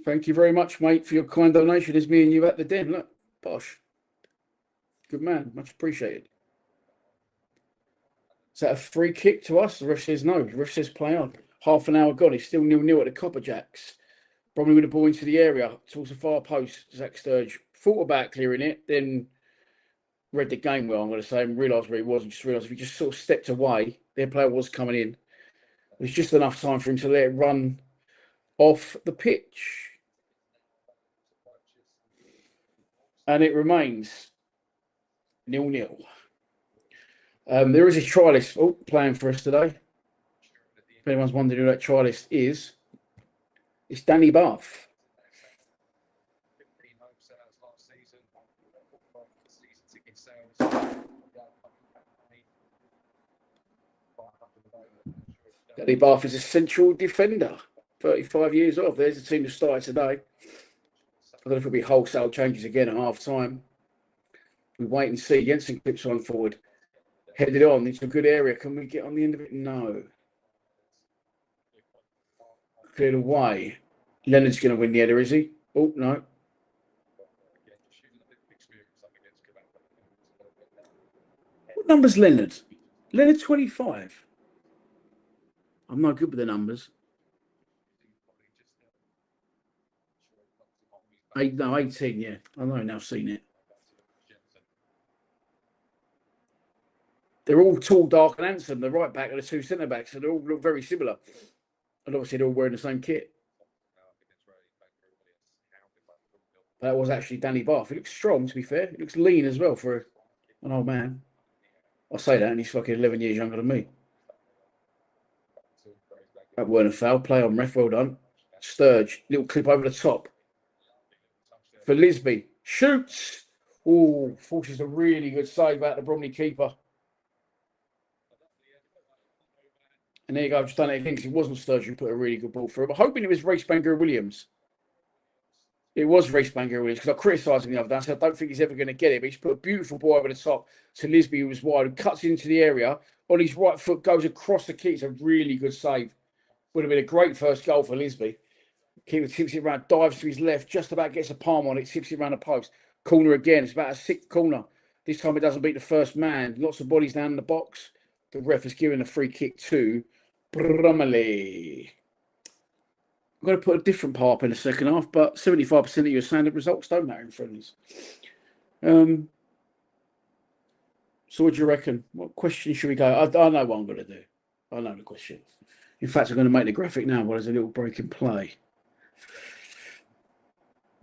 [SPEAKER 2] Thank you very much, mate, for your kind donation. There's me and you at the den. Look, posh. Good man. Much appreciated. Is that a free kick to us? The ref says no. The ref says play on. Half an hour gone. It's still 0-0 at the Copper Jacks. Bromley with the ball into the area towards the far post. Zach Sturge thought about clearing it, then read the game well, I'm going to say, and realised where he was, and just realised if he just sort of stepped away, their player was coming in. It was just enough time for him to let it run off the pitch. And it remains 0-0. There is a try list playing for us today. If anyone's wondering who that try list is, it's Danny Bath. Danny Bath is a central defender, 35 years old. There's the team that started today. I don't know if it'll be wholesale changes again at half time. We wait and see. Jensen clips on forward. Headed on into a good area. Can we get on the end of it? No. Cleared away. Leonard's going to win the header, is he? Oh, no. What number's Leonard? Leonard 25. I'm not good with the numbers. 18, yeah. I know, now I've seen it. They're all tall, dark and handsome. The right back and the 2 centre-backs, so they all look very similar. And obviously they're all wearing the same kit. That was actually Danny Bath. He looks strong, to be fair. He looks lean as well for an old man. I'll say that, and he's fucking 11 years younger than me. That weren't a foul. Play on ref, well done. Sturge, little clip over the top. For Lisby. Shoots! Oh, forces a really good save out the Bromley keeper. And there you go, I've just done it again because it wasn't Sturge who put a really good ball through. But hoping it was Reece Bangor-Williams. It was Reece Bangor-Williams because I criticised him the other day. So I don't think he's ever going to get it. But he's put a beautiful ball over the top to Lisby, who was wide, who cuts into the area. On his right foot, goes across the key. It's a really good save. Would have been a great first goal for Lisby. Keeper tips it around, dives to his left, just about gets a palm on it, tips it around the post. Corner again. It's about a 6th corner. This time it doesn't beat the first man. Lots of bodies down in the box. The ref has given a free kick to Bromley. I'm going to put a different part up in the second half, but 75% of your standard results don't matter in friendlies. So what do you reckon? What question should we go? I know what I'm going to do. I know the question. In fact, I'm going to make the graphic now while there's a little break in play.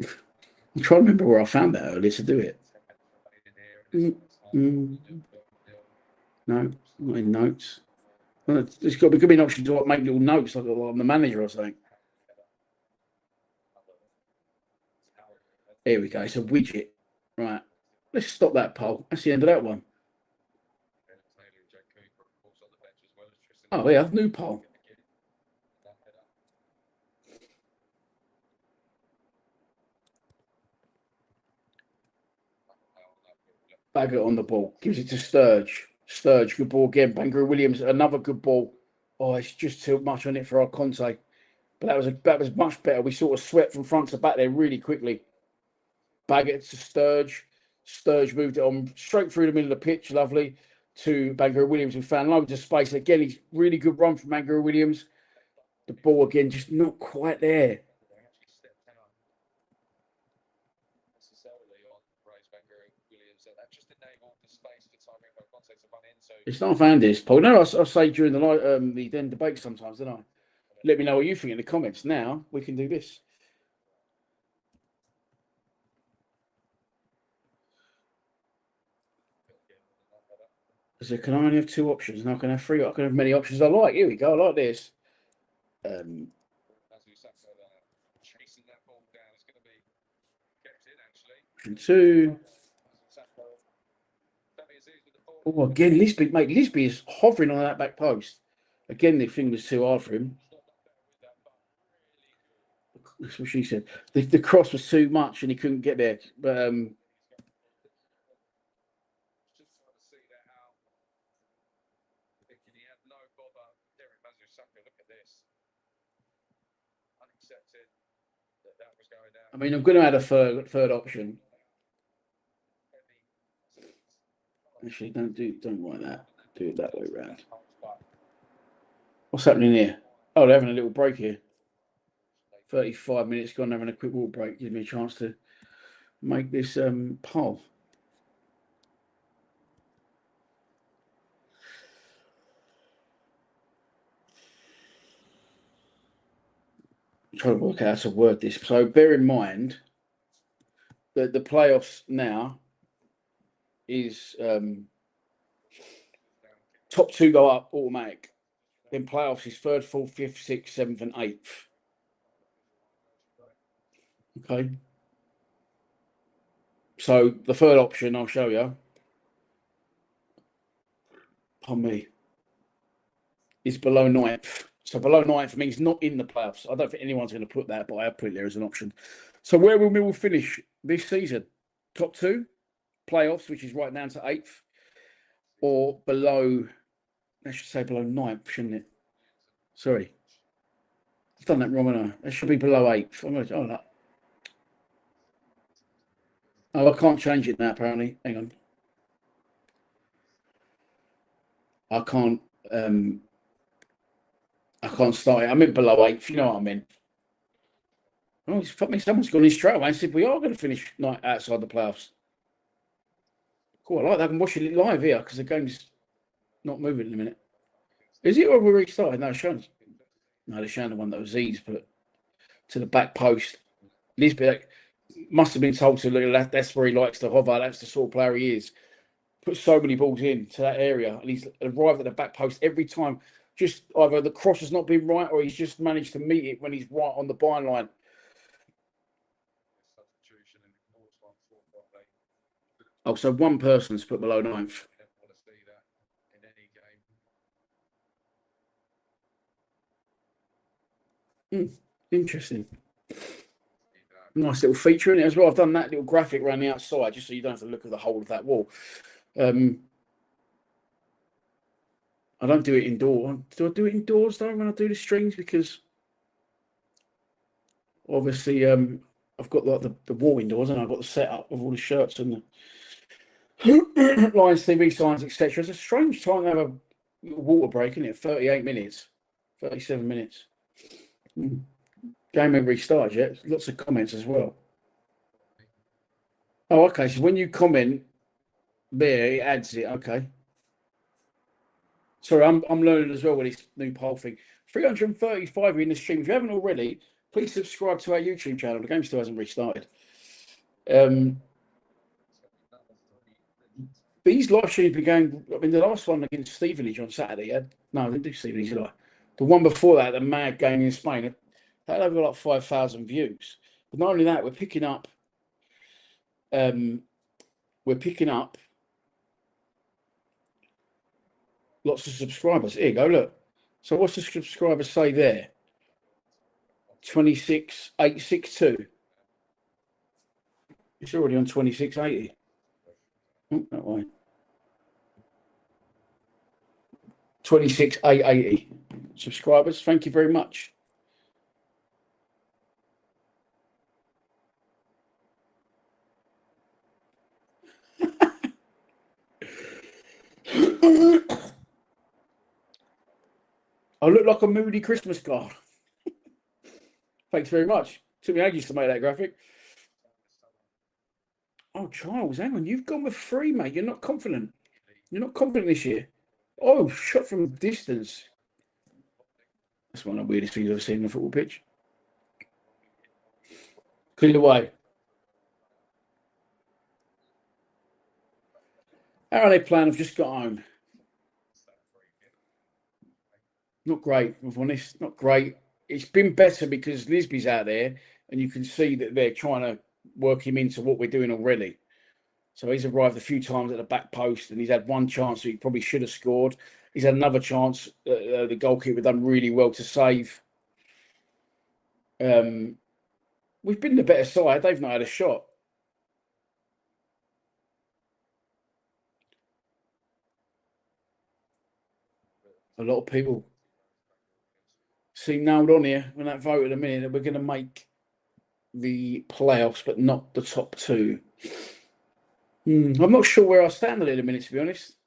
[SPEAKER 2] I'm trying to remember where I found that earlier to do it. No, not in notes. There's got to be an option to make little notes like I'm the manager or something. Here we go. It's a widget. Right. Let's stop that poll. That's the end of that one. Oh, yeah, new pole. Baggett on the ball. Gives it to Sturge. Sturge, good ball again. Bangaroo Williams, another good ball. Oh, it's just too much on it for our Conte. But that was much better. We sort of swept from front to back there really quickly. Baggett to Sturge. Sturge moved it on straight through the middle of the pitch, lovely, to Bangaroo Williams, who found loads of space. Again, he's really good run from Bangaroo Williams. The ball again, just not quite there. It's not found this, Paul. No, I say during the then debate sometimes, don't I? Let me know what you think in the comments. Now we can do this. So can I only have two options? And I can have three. I can have many options I like. Here we go. I like this. Option two. Oh, again, Lisby, mate. Lisby is hovering on that back post. Again, the thing was too hard for him. That's what she said. The cross was too much and he couldn't get there. But I mean, I'm going to add a third option. Actually, don't write that. Do it that way around. What's happening here? Oh, they're having a little break here. 35 minutes gone, having a quick walk break. Give me a chance to make this poll. I'm trying to work out how to word this. So bear in mind that the playoffs now is top two go up automatic. Then playoffs is third, fourth, fifth, sixth, seventh, and eighth. Okay. So the third option I'll show you, pardon me, is below ninth. So below ninth means not in the playoffs. I don't think anyone's going to put that, but I have put it there as an option. So where will Millwall finish this season? Top two, playoffs, which is right down to eighth, or below, I should say below ninth, shouldn't it? Sorry. I've done that wrong, haven't I? It should be below eighth. Oh, I can't change it now, apparently. Hang on. I can't start it. I meant below eighth, you know what I mean? Oh, fuck me, someone's gone in straight away and said we are going to finish outside the playoffs. Cool, I like that. I'm watching it live here because the game's not moving in a minute. Is it or we're restarted? No, Sean's. No, the Sean the one that was Z's put to the back post. Lisbeth must have been told to look at that. That's where he likes to hover. That's the sort of player he is. Put so many balls into that area, and he's arrived at the back post every time. Just either the cross has not been right, or he's just managed to meet it when he's right on the byline. Oh, so one person's put below ninth. Interesting. Nice little feature in it as well. I've done that little graphic around the outside just so you don't have to look at the whole of that wall. I don't do it indoor. Do I do it indoors though when I do the streams? Because obviously I've got like the wall indoors and I've got the setup of all the shirts and the lines, TV signs, etc. It's a strange time to have a water break, isn't it? 38 minutes, 37 minutes. Game ain't restarted yet. Lots of comments as well. Oh, okay. So when you comment there, it adds it. Okay. Sorry, I'm learning as well with this new poll thing. 335 in the stream. If you haven't already, please subscribe to our YouTube channel. The game still hasn't restarted. These live streams began. I mean, the last one against Stevenage on Saturday. No, I didn't do Stevenage. Did I? The one before that, the mad game in Spain, that had over like 5,000 views. But not only that, we're picking up. Lots of subscribers. Here you go. Look, So what's the subscribers say there? 26,862. It's already on 2680. Oh, that way. 26,880 subscribers. Thank you very much. I look like a moody Christmas card. Thanks very much. Took me ages to make that graphic. Oh, Charles, hang on. You've gone with 3, mate. You're not confident. You're not confident this year. Oh, shot from distance. That's one of the weirdest things I've ever seen on a football pitch. Clear away. How are they playing? I've just got home. Not great, if I'm honest. Not great. It's been better because Lisby's out there and you can see that they're trying to work him into what we're doing already. So he's arrived a few times at the back post and he's had one chance that he probably should have scored. He's had another chance. The goalkeeper done really well to save. We've been the better side. They've not had a shot. A lot of people seem nailed on here when that vote in a minute that we're going to make the playoffs, but not the top 2. I'm not sure where I stand at it in a minute, to be honest.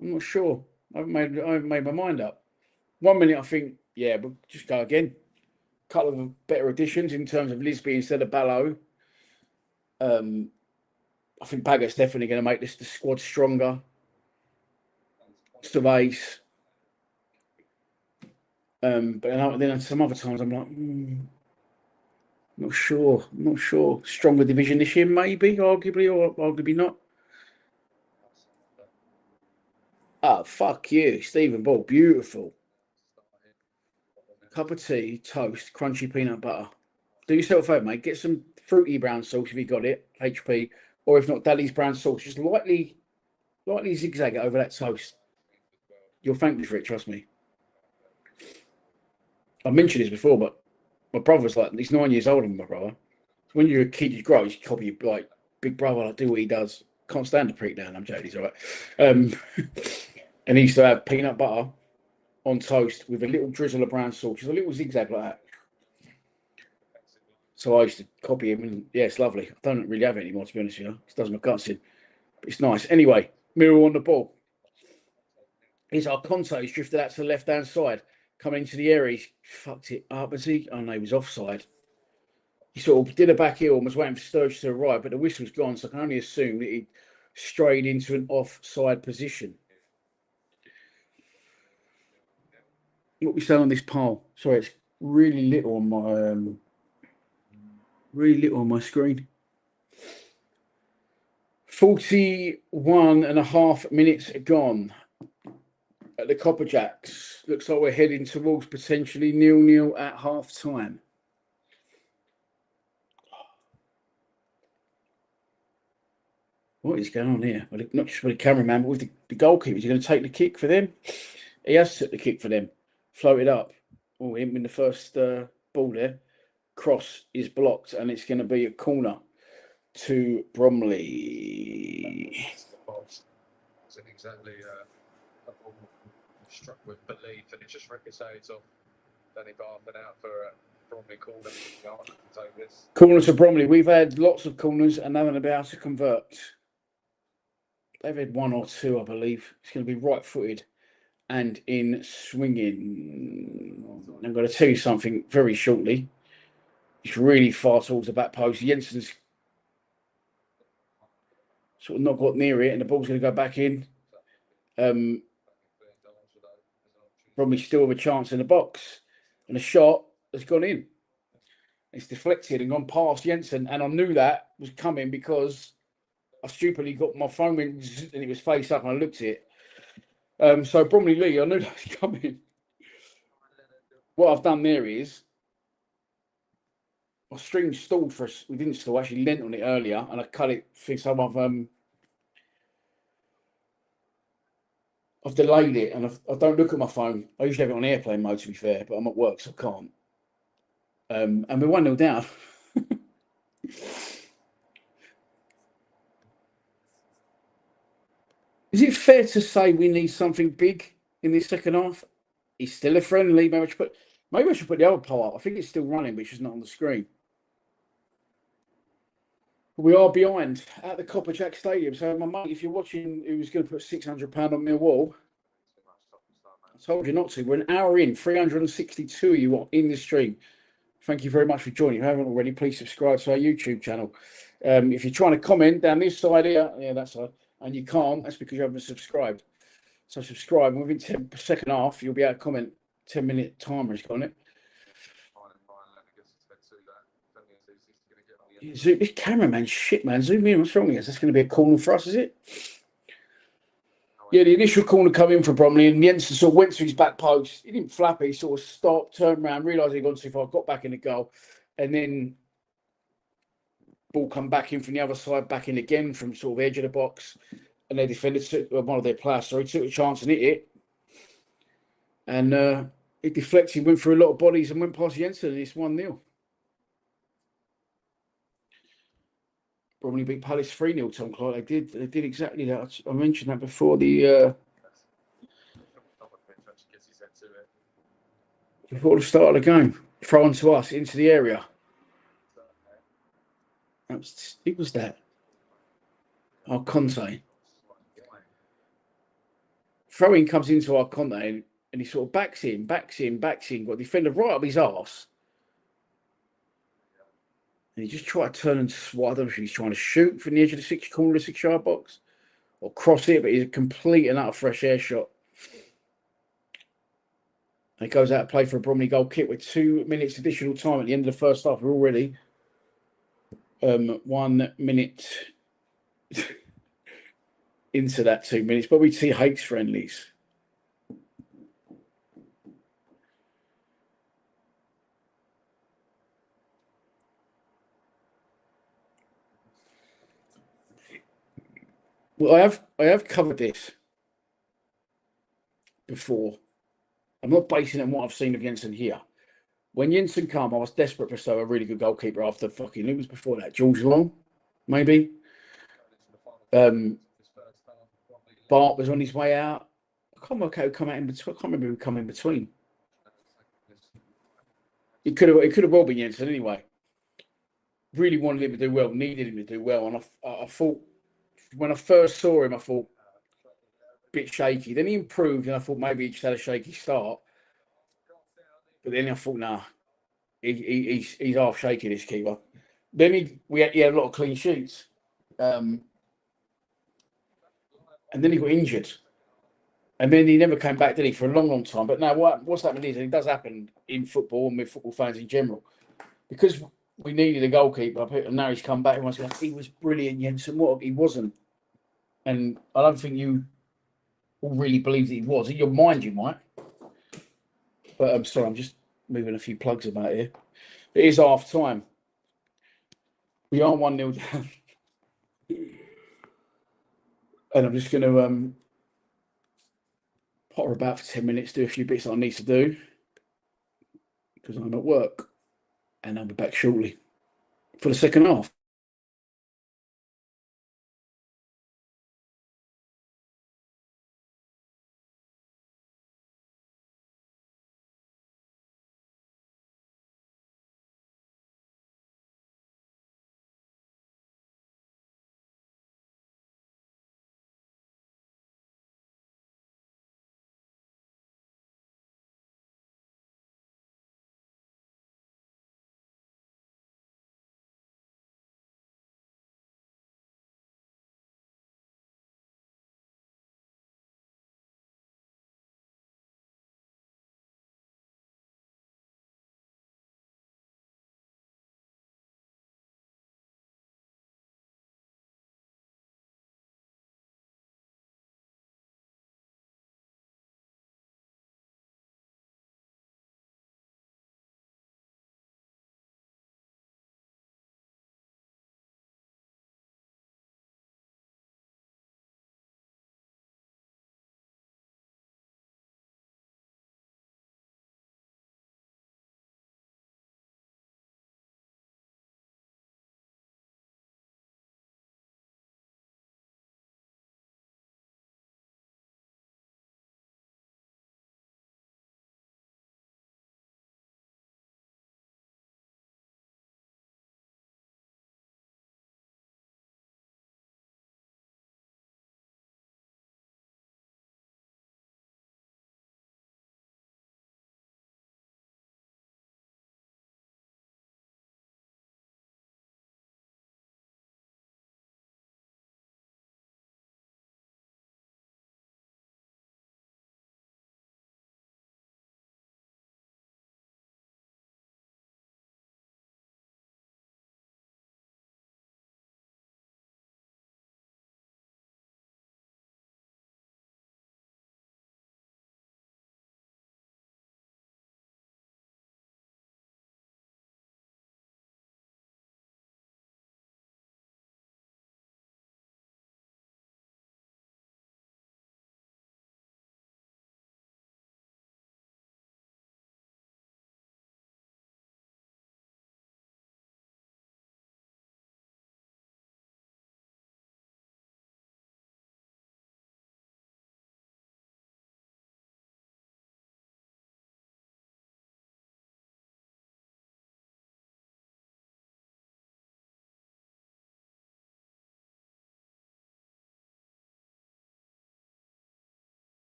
[SPEAKER 2] I'm not sure. I haven't made my mind up. 1 minute, I think, yeah, we'll just go again. A couple of better additions in terms of Lisby instead of Ballo. I think Baggett's definitely going to make the squad stronger. Ace. But then some other times I'm like, not sure. Stronger division this year, maybe, arguably, or arguably not. Oh, fuck you, Stephen Ball. Beautiful. Cup of tea, toast, crunchy peanut butter. Do yourself a favour, mate. Get some fruity brown sauce if you got it, HP, or if not, Dali's brown sauce. Just lightly zigzag it over that toast. You'll thank me for it, trust me. I mentioned this before, but my brother's like, he's 9 years older than my brother. So when you're a kid, you grow, you copy like big brother, like do what he does. Can't stand the prick down. I'm joking, he's all right. And he used to have peanut butter on toast with a little drizzle of brown sauce, just a little zigzag like that. So I used to copy him, and yeah, it's lovely. I don't really have it anymore, to be honest with you. It does my guts in, but it's nice. Anyway, Millwall on the ball. Here's our Conte. He's drifted out to the left-hand side, coming into the area. He's fucked it up, has he? Oh no, he was offside. He sort of did a back heel and was waiting for Sturridge to arrive, but the whistle's gone, so I can only assume that he strayed into an offside position. What we say on this pile? Sorry, it's really little on my screen. 41 and a half minutes gone at the Copperjacks. Looks like we're heading towards potentially 0-0 at half time. What is going on here? Well, not just with the cameraman, but with the goalkeeper. Is he going to take the kick for them? He has took the kick for them. Floated up. Oh, him in the first ball there. Cross is blocked, and it's going to be a corner to Bromley.
[SPEAKER 1] Wasn't exactly a ball struck with belief, and it just ricochets off Danny Barton out for a Bromley corner.
[SPEAKER 2] Corner to Bromley. We've had lots of corners, and they haven't been able to convert. They've had 1 or 2, I believe. It's going to be right-footed and in swinging. I'm going to tell you something very shortly. It's really far towards the back post. Jensen's sort of not got near it, and the ball's going to go back in. Bromley still have a chance in the box, and the shot has gone in. It's deflected and gone past Jensen, and I knew that was coming because I stupidly got my phone and it was face up, and I looked at it. So Bromley Lee, I knew that was coming. What I've done there is my stream stalled for us. We didn't stall, actually lent on it earlier, and I cut it for some of I've delayed it, and I don't look at my phone. I usually have it on airplane mode, to be fair, but I'm at work, so I can't. And we're 1-0 down. Is it fair to say we need something big in the second half? It's still a friendly. Maybe I should put the other poll up. I think it's still running, but it's just not on the screen. We are behind at the Copper Jack Stadium. So, my mate, if you're watching, who was going to put £600 on Millwall, I told you not to. We're an hour in, 362 of you are in the stream. Thank you very much for joining. If you haven't already, please subscribe to our YouTube channel. If you're trying to comment down this side here, yeah, that side, and you can't, that's because you haven't subscribed. So subscribe, and within 10 second half, you'll be able to comment. 10-minute timer has got on it. This cameraman, shit, man. Zoom in. What's wrong with this? That's going to be a corner for us, is it? Yeah, the initial corner come in for Bromley, and Jensen sort of went to his back post. He didn't flap it. He sort of stopped, turned around, realised he'd gone too far, got back in the goal, and then ball come back in from the other side, back in again from sort of edge of the box, and their defender took one of their players. So he took a chance and hit it, and it deflected, went through a lot of bodies, and went past Jensen, and it's 1-0. Bromley beat Palace 3-0, Tom Clark. They did exactly that. I mentioned that before the start of the game. Thrown to us into the area. It was that. Our Conte. Throwing comes into our Conte, and he sort of backs in. Got a defender right up his arse. And he just tried to turn and swat. I don't know if he's trying to shoot from the edge of the corner of the 6-yard box or cross it, but he's a complete and utter fresh air shot. And it goes out of play for a Bromley goal kick with 2 minutes additional time at the end of the first half. We're already 1 minute into that 2 minutes, but we see hates friendlies. Well, I have covered this before. I'm not basing it on what I've seen of Jensen here. When Jensen came, I was desperate for a really good goalkeeper after fucking, it was before that, Watchalong, maybe. Bart was on his way out. I can't remember who come out in between. I can't remember who come in between. It could have well been Jensen anyway. Really wanted him to do well, needed him to do well, and I thought when I first saw him, I thought a bit shaky. Then he improved, and I thought maybe he just had a shaky start. But then I thought, nah, he's half shaky, this keeper. Then he had a lot of clean sheets, and then he got injured, and then he never came back, did he, for a long, long time. But now what's happened is, and it does happen in football and with football fans in general, because we needed a goalkeeper, and now he's come back. Everyone's going, he was brilliant, Jensen. What? He wasn't, and I don't think you all really believe that he was. In your mind, you might. But I'm sorry, I'm just moving a few plugs about here. It is half time. We are 1-0 down. And I'm just going to potter about for 10 minutes, do a few bits that I need to do because I'm at work, and I'll be back shortly for the second half.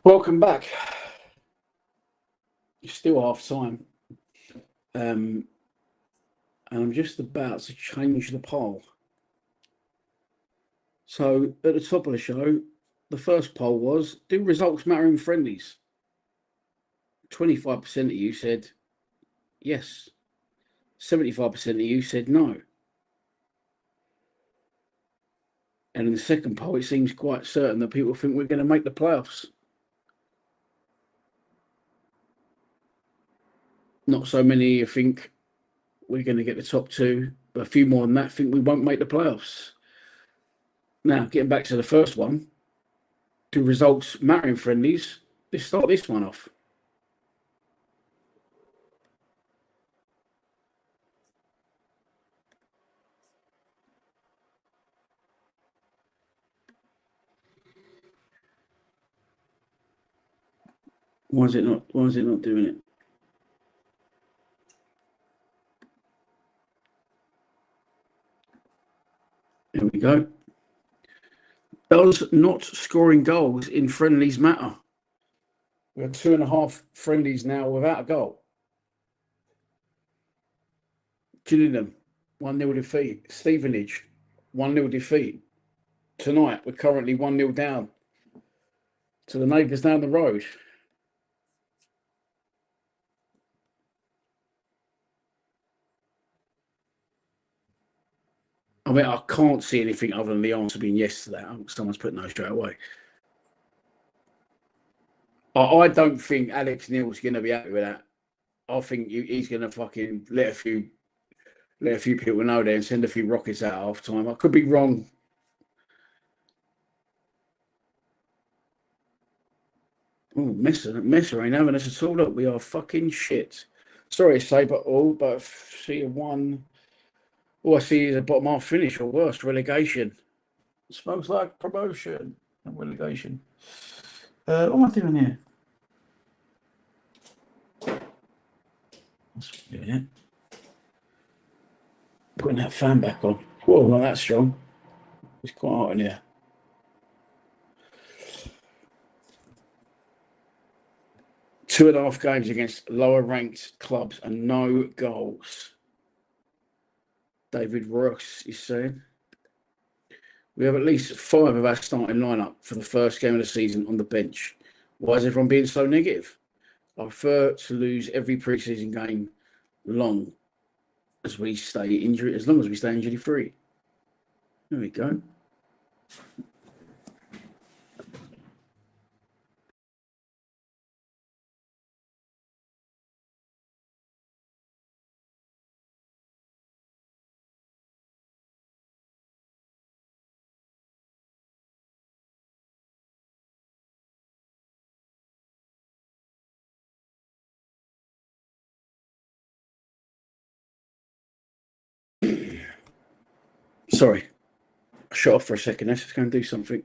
[SPEAKER 2] Welcome back. It's still half time. And I'm just about to change the poll. So at the top of the show, the first poll was, do results matter in friendlies? 25% of you said yes. 75% of you said no. And in the second poll, it seems quite certain that people think we're going to make the playoffs. Not so many of you think we're going to get the top two, but a few more than that think we won't make the playoffs. Now, getting back to the first one, do results matter in friendlies? Let's start this one off. Why is it not doing it? There we go. Does not scoring goals in friendlies matter? We have 2.5 friendlies now without a goal. Gillingham, 1-0 defeat. Stevenage, 1-0 defeat. Tonight, we're currently 1-0 down to the neighbours down the road. I mean, I can't see anything other than the answer being yes to that. Someone's put no straight away. I don't think Alex Neil's going to be happy with that. I think he's going to fucking let a few people know there and send a few rockets out half time. I could be wrong. Oh, Messer ain't having us at all. Look, we are fucking shit. Sorry to say, but see one. All I see is a bottom half finish or worse, relegation. It smells like promotion and relegation. What am I doing here? That's doing it. Putting that fan back on. Whoa, not that strong. It's quite hot in here. Two and a half games against lower ranked clubs and no goals. David Ross is saying. We have at least 5 of our starting lineup for the first game of the season on the bench. Why is everyone being so negative? I prefer to lose every pre-season game as long as we stay injury free. There we go. Sorry, I shut off for a second. Let's just go and do something.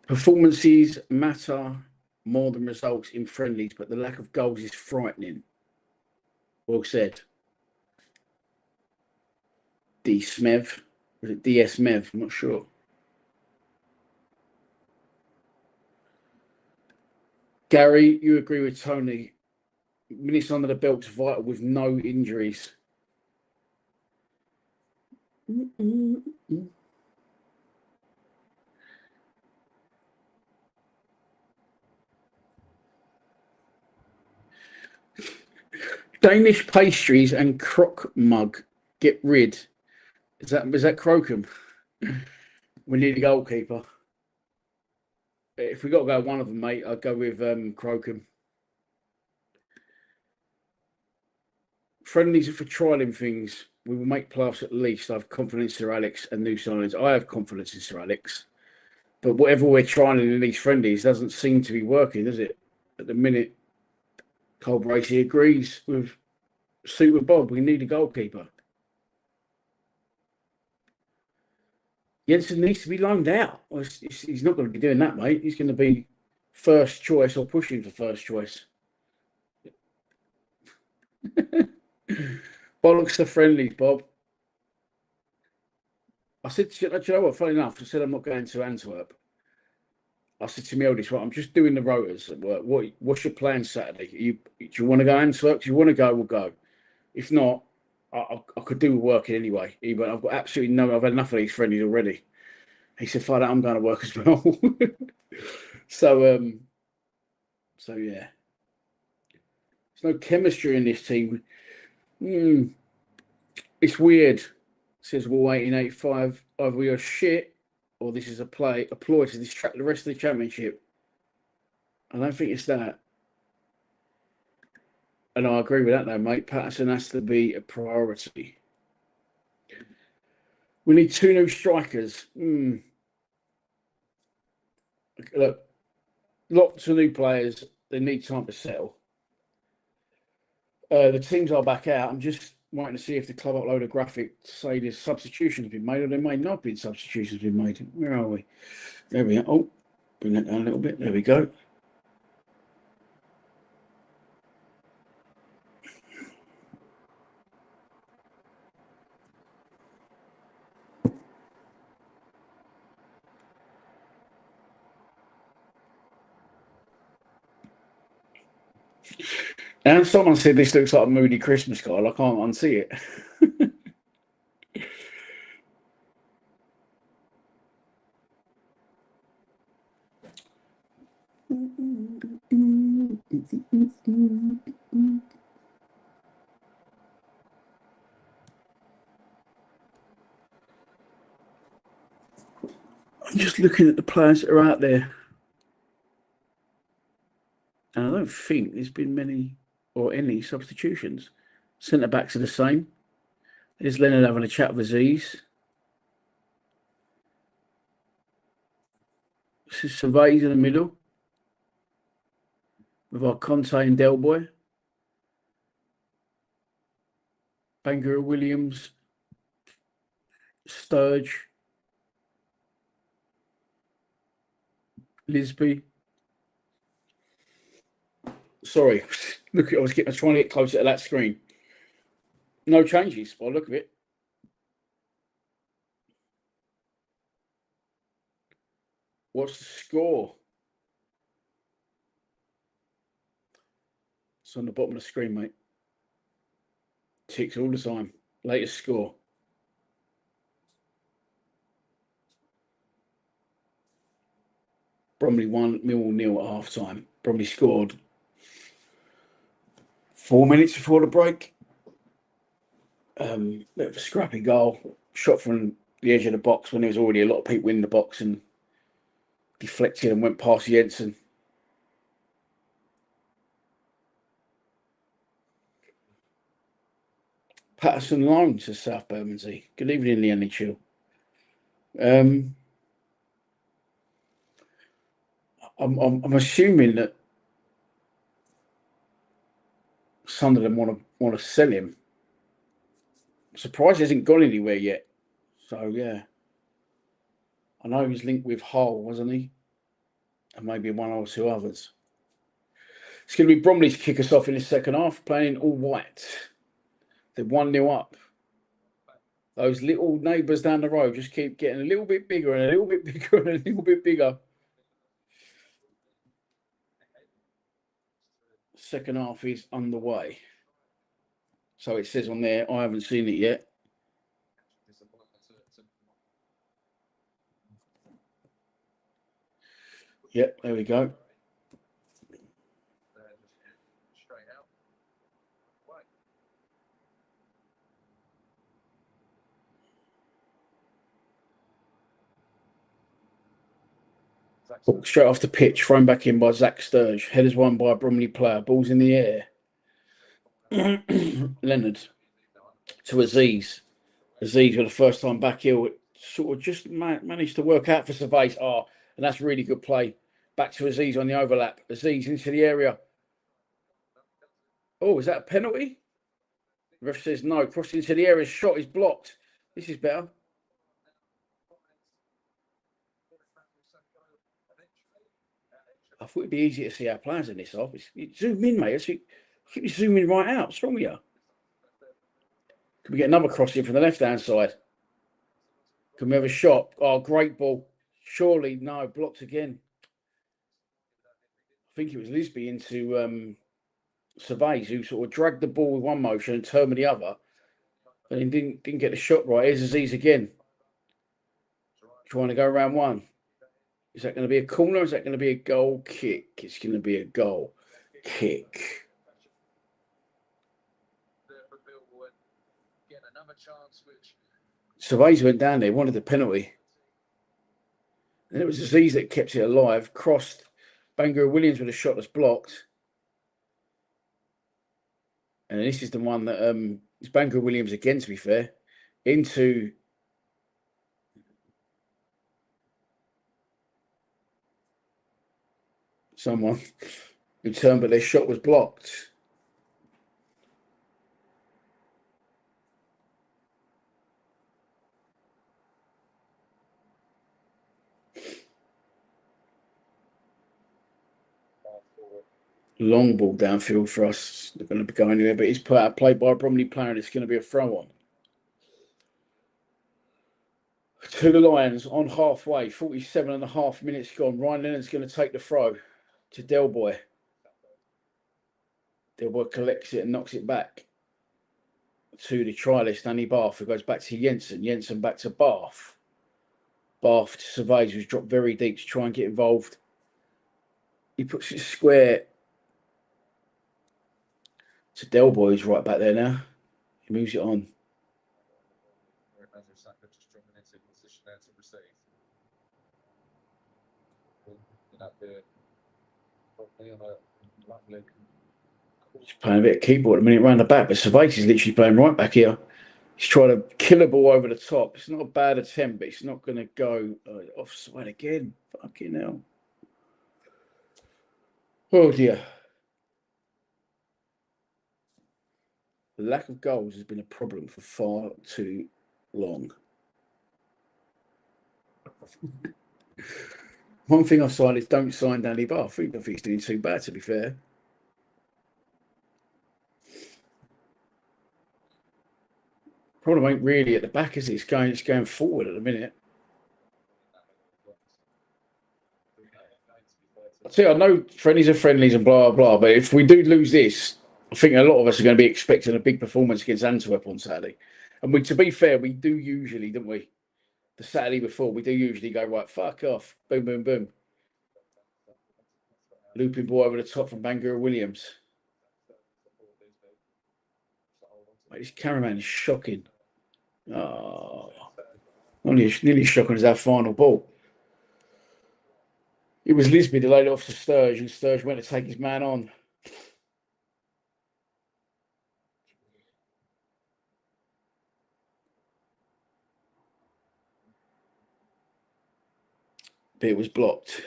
[SPEAKER 2] Performances matter more than results in friendlies, but the lack of goals is frightening. Well said. D. Smev. Was it DS Mev? I'm not sure. Gary, you agree with Tony. Minutes under the belt's vital with no injuries. Danish pastries and crock mug. Get rid. Is that Crocombe? We need a goalkeeper. If we got to go one of them, mate, I'd go with Crocombe. Friendlies are for trialing things. We will make playoffs at least. I have confidence in Sir Alex and new signings. I have confidence in Sir Alex. But whatever we're trialing in these friendlies doesn't seem to be working, does it? At the minute, Cole Bracey agrees with Super Bob. We need a goalkeeper. Jensen needs to be loaned out. Well, he's not going to be doing that, mate. He's going to be first choice or pushing for first choice. Bollocks the friendlies, Bob. I said, do you know what? Funny enough, I said I'm not going to Antwerp. I said to my eldest, right, I'm just doing the rotors at work. What's your plan Saturday? Do you want to go and work? Do you want to go? We'll go. If not, I could do with working anyway. He went, I've got absolutely no, I've had enough of these friendlies already. He said, "Fuck that, I'm going to work as well." so so yeah, there's no chemistry in this team. It's weird. It says we're 1885. Either we are shit, or this is a ploy to distract the rest of the championship. I don't think it's that. And I agree with that, though, mate. Patterson has to be a priority. We need 2 new strikers. Look, lots of new players. They need time to settle. The teams are back out. I'm just waiting to see if the club upload a graphic to say there's substitutions been made, or there may not be substitutions been made. Where are we? There we are. Oh, bring that down a little bit. There we go. And someone said this looks like a moody Christmas card. I can't unsee it. I'm just looking at the players that are out there. And I don't think there's been many or any substitutions. Centre backs are the same. There's Leonard having a chat with Aziz. This is Surveys in the middle with our Conte and Del Boy. Bangor Williams, Sturge, Lisby. Sorry, look, I was trying to get closer to that screen. No changes by the look of it. What's the score? It's on the bottom of the screen, mate. Ticks all the time. Latest score. Bromley 1, Millwall 0 at half time. Bromley scored 4 minutes before the break. Bit of a scrappy goal. Shot from the edge of the box when there was already a lot of people in the box and deflected and went past Jensen. Patterson loan to South Bermondsey. Good evening, the NHL. I'm assuming that some of them want to sell him. I'm surprised he hasn't gone anywhere yet. So yeah, I know he was linked with Hull, wasn't he? And maybe 1 or 2 others. It's going to be Bromley to kick us off in the second half, playing all white. They're 1-0 up. Those little neighbours down the road just keep getting a little bit bigger and a little bit bigger and a little bit bigger. Second half is underway. So it says on there, I haven't seen it yet. Yep, there we go. Straight off the pitch, thrown back in by Zach Sturge. Headers won by a Bromley player. Ball's in the air. Leonard to Aziz. Aziz for the first time back here, sort of just managed to work out for Surveys. Oh, and that's really good play. Back to Aziz on the overlap. Aziz into the area. Oh, is that a penalty? The ref says no. Crossing into the area. Shot is blocked. This is better. I thought it'd be easier to see our players in this office. Zoom in, mate. Keep zooming right out. What's wrong with you? Can we get another crossing from the left-hand side? Can we have a shot? Oh, great ball. Surely, no. Blocked again. think it was Lisby into Surveys, who sort of dragged the ball with one motion and turned with the other, and then didn't get the shot right. Here's Aziz again, trying to go around one. Is that going to be a corner or is that going to be a goal kick? It's going to be a goal kick. Surveys went down there, wanted the penalty. And it was Aziz that kept it alive, crossed. Bangor Williams with a shot that's blocked. And this is the one that it's Bangor Williams again, to be fair, into someone who turned, but their shot was blocked. Long ball downfield for us. They're going to be going anywhere, but it's put out played by a Bromley player, and it's going to be a throw on. To the Lions on halfway, 47.5 minutes gone. Ryan Leonard's going to take the throw to Delboy. Delboy collects it and knocks it back to the trialist, Danny Bath, who goes back to Jensen. Jensen back to Bath. Bath to Surveys, who's dropped very deep to try and get involved. He puts it square to Delboy, who's right back there now. He moves it on. He's playing a bit of keyboard at the minute round the back, but Surveys is literally playing right back here. He's trying to kill a ball over the top. It's not a bad attempt, but it's not going to go offside again. Fucking hell. Oh dear. The lack of goals has been a problem for far too long. One thing I've signed is don't sign Danny Bath. I think he's doing too bad, to be fair. Problem ain't really at the back, is it? It's going forward at the minute. I know friendlies are friendlies and blah, blah, but if we do lose this, I think a lot of us are going to be expecting a big performance against Antwerp on Saturday. And to be fair, we do usually, don't we? The Saturday before, we do usually go, right, fuck off. Boom, boom, boom. Looping ball over the top from Bangor Williams. Mate, this cameraman is shocking. Oh, only nearly shocking as our final ball. It was Lisby that laid it off to Sturge, and Sturge went to take his man on. But it was blocked.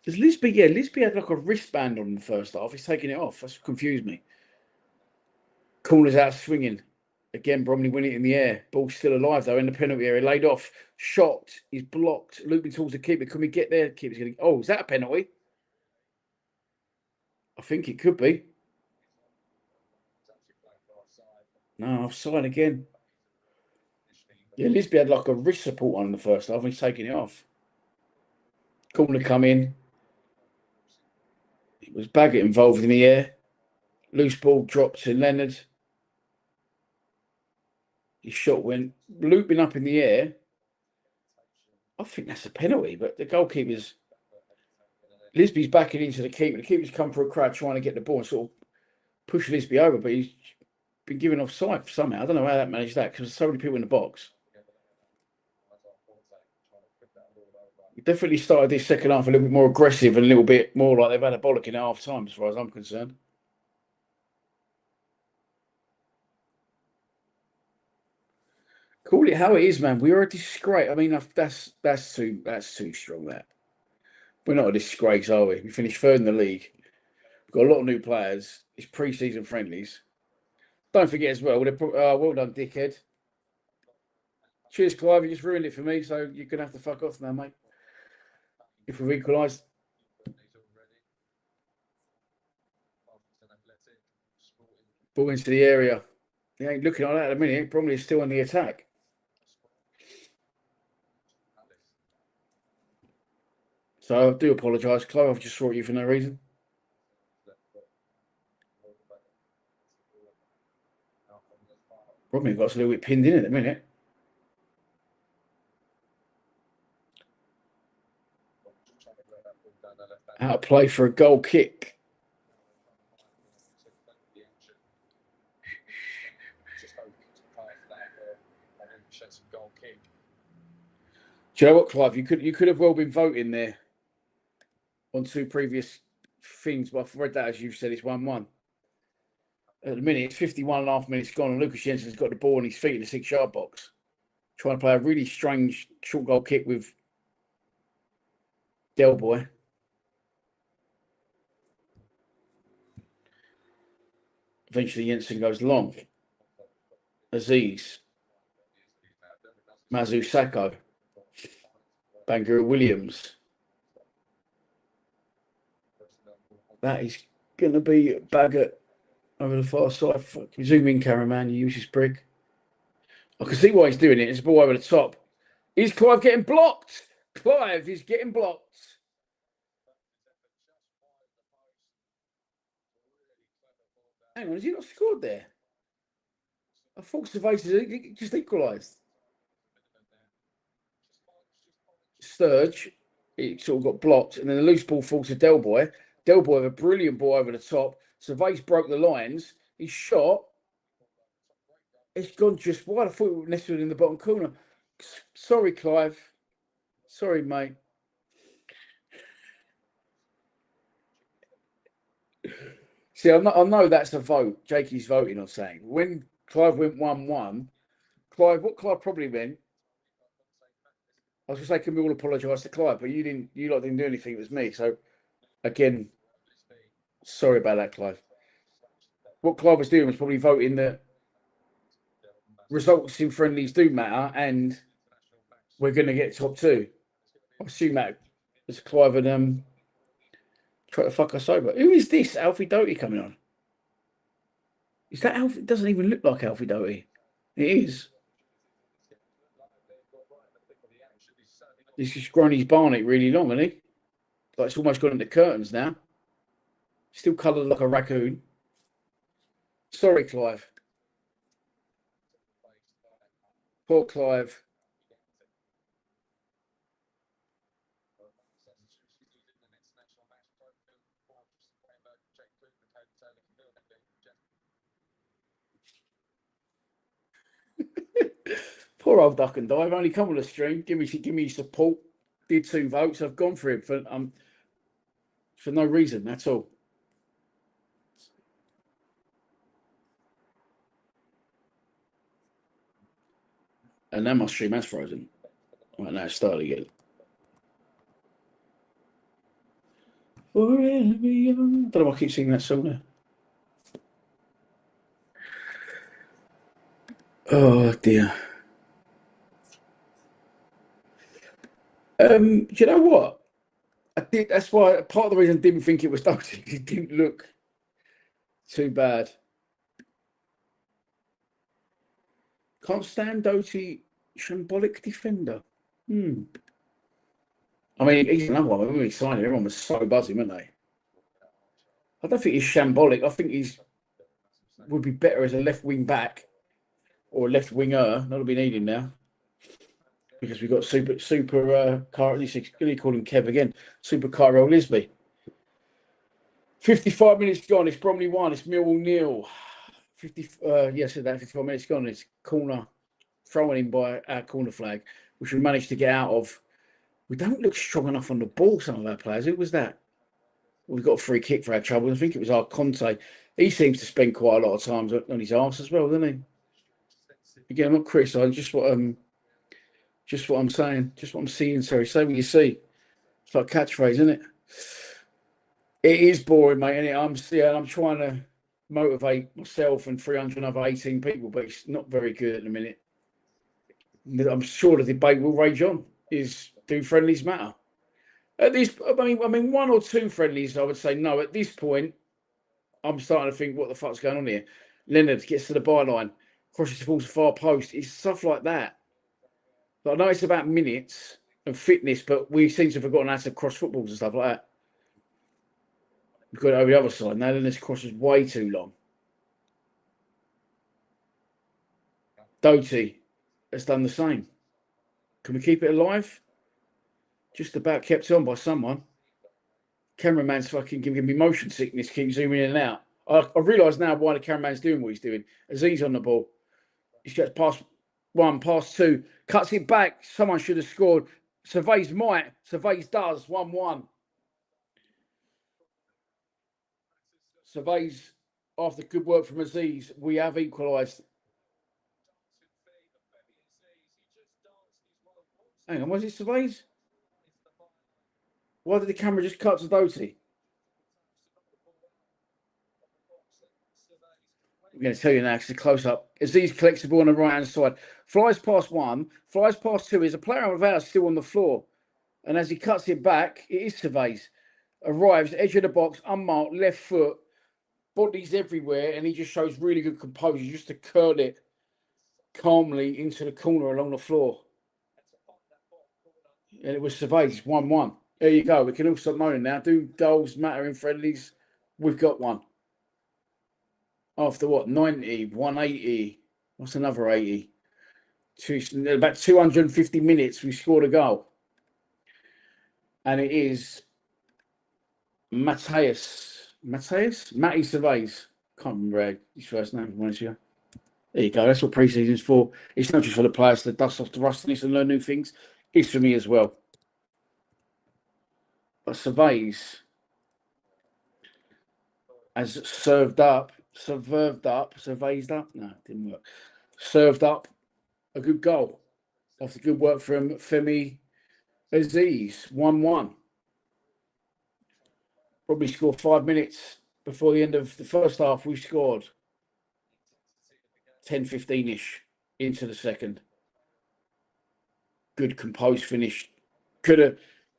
[SPEAKER 2] Does Lisby? Yeah, Lisby had like a wristband on in the first half. He's taking it off. That's what confused me. Corner's out swinging. Again, Bromley winning it in the air. Ball's still alive, though, in the penalty area. Laid off. Shot. He's blocked. Looping towards the keeper. Can we get there? Keeper's going to... Oh, is that a penalty? I think it could be. No, offside again. Yeah, Lisby had like a wrist support on in the first half. And he's taking it off. Corner come in. It was Baggett involved in the air. Loose ball dropped to Leonard. His shot went looping up in the air. I think that's a penalty, but the goalkeeper's... Lisby's backing into the keeper. The keeper's come for a crowd trying to get the ball and sort of push Lisby over, but he's been given offside somehow. I don't know how that managed that because there's so many people in the box. We definitely started this second half a little bit more aggressive and a little bit more like they've had a bollock in half time, as far as I'm concerned. Call it how it is, man. We are a disgrace. I mean, that's too strong. That we're not a disgrace, are we? We finished third in the league. We've got a lot of new players. It's pre-season friendlies. Don't forget as well. Well done, dickhead. Cheers, Clive. You just ruined it for me, so you're gonna have to fuck off now, mate. If we've equalised. Ball into the area. He ain't looking like that at the minute. Probably still on the attack. So I do apologise, Chloe. I've just saw you for no reason. Bromley got us a little bit pinned in at the minute. Out of play for a goal kick. Do you know what, Clive? You could have well been voting there on 2 previous things, but I've read that as you said it's 1-1. At the minute, it's 51.5 minutes gone, and Lucas Jensen's got the ball on his feet in the 6-yard box, trying to play a really strange short goal kick with Del Boy. Eventually, Jensen goes long. Aziz, Mazu Sacco, Bangura Williams. That is going to be Baggett over the far side. Zoom in, cameraman. You use his prig. I can see why he's doing it. It's a ball over the top. Is Clive getting blocked? Clive is getting blocked. Hang on, has he not scored there? I thought Cervantes just equalised. Sturge, it sort of got blocked, and then the loose ball falls to Del Boy. Del Boy with a brilliant ball over the top. Cervantes broke the lines. He shot. It's gone just wide. I thought it was nestled in the bottom corner. Sorry, Clive. Sorry, mate. See, I know that's a vote. Jakey's voting on saying. When Clive went 1-1, what Clive probably meant, I was going to say, can we all apologise to Clive? But you didn't do anything. It was me. So, again, sorry about that, Clive. What Clive was doing was probably voting that results in friendlies do matter, and we're going to get top 2. I assume that was Clive and try to fuck us over. Who is this? Alfie Doty coming on? Is that Alfie? It doesn't even look like Alfie Doty. It is. This has grown his barnet really long, hasn't he? Like it's almost gone into curtains now. Still coloured like a raccoon. Sorry, Clive. Poor Clive. Poor old Duck and Dive. Only come on the stream. Give me support. Did 2 votes. I've gone for him for no reason. That's all. And now my stream has frozen. Right now, it's started again. Forever young. I don't know why I keep singing that song now. Oh dear. Do you know what? I did. That's why part of the reason I didn't think it was Doty. It didn't look too bad. Can't stand Doty. Shambolic defender. I mean, he's another one. When we signed him, everyone was so buzzing, weren't they? I don't think he's shambolic. I think would be better as a left wing back or a left winger. That'll be needed now because we've got super Carl. You call him Kev again. Super Cairo Lisby. 55 minutes gone. It's Bromley 1. It's Millwall 0. 55 minutes gone. It's corner thrown in by our corner flag, which we managed to get out of. We don't look strong enough on the ball, some of our players. Who was that? We got a free kick for our trouble. I think it was our Conte. He seems to spend quite a lot of time on his arse as well, doesn't he? Again, I'm not criticising, just what I'm saying, just what I'm seeing. Sorry, say what you see. It's like a catchphrase, isn't it? It is boring, mate. And I'm trying to motivate myself and 318 people, but it's not very good at the minute. I'm sure the debate will rage on. Do friendlies matter? At this, I mean, 1 or 2 friendlies, I would say no. At this point, I'm starting to think, what the fuck's going on here? Leonard gets to the byline, crosses the ball to far post. It's stuff like that. But I know it's about minutes and fitness, but we seem to have forgotten how to cross footballs and stuff like that. We've got it over the other side now. Leonard's cross is way too long. Doty has done the same. Can we keep it alive? Just about kept on by someone. Cameraman's fucking giving me motion sickness, keep zooming in and out. I realise now why the cameraman's doing what he's doing. Aziz on the ball. He gets past one, past two, cuts it back. Someone should have scored. Surveys might. Surveys does. 1-1. Surveys, after good work from Aziz, we have equalised. Hang on, was it Surveys? Why did the camera just cut to Doty? I'm going to tell you now, because it's a close-up. Aziz collects the ball on the right-hand side. Flies past one. Flies past two. Is a player of ours still on the floor. And as he cuts it back, it is Surveys. Arrives, edge of the box, unmarked, left foot. Bodies everywhere. And he just shows really good composure just to curl it calmly into the corner along the floor. And it was Surveys, 1-1. There you go. We can all stop moaning now. Do goals matter in friendlies? We've got one. After what? 90, 180. What's another 80? About 250 minutes, we scored a goal. And it is Matty Surveys. Can't remember his first name. There you go. That's what pre-season's for. It's not just for the players to dust off the rustiness and learn new things. It's for me as well. But Surveys has served up. No, didn't work. Served up a good goal after good work from Femi Aziz. 1-1. Probably scored 5 minutes before the end of the first half. We scored 10-15-ish into the second. Good composed finish.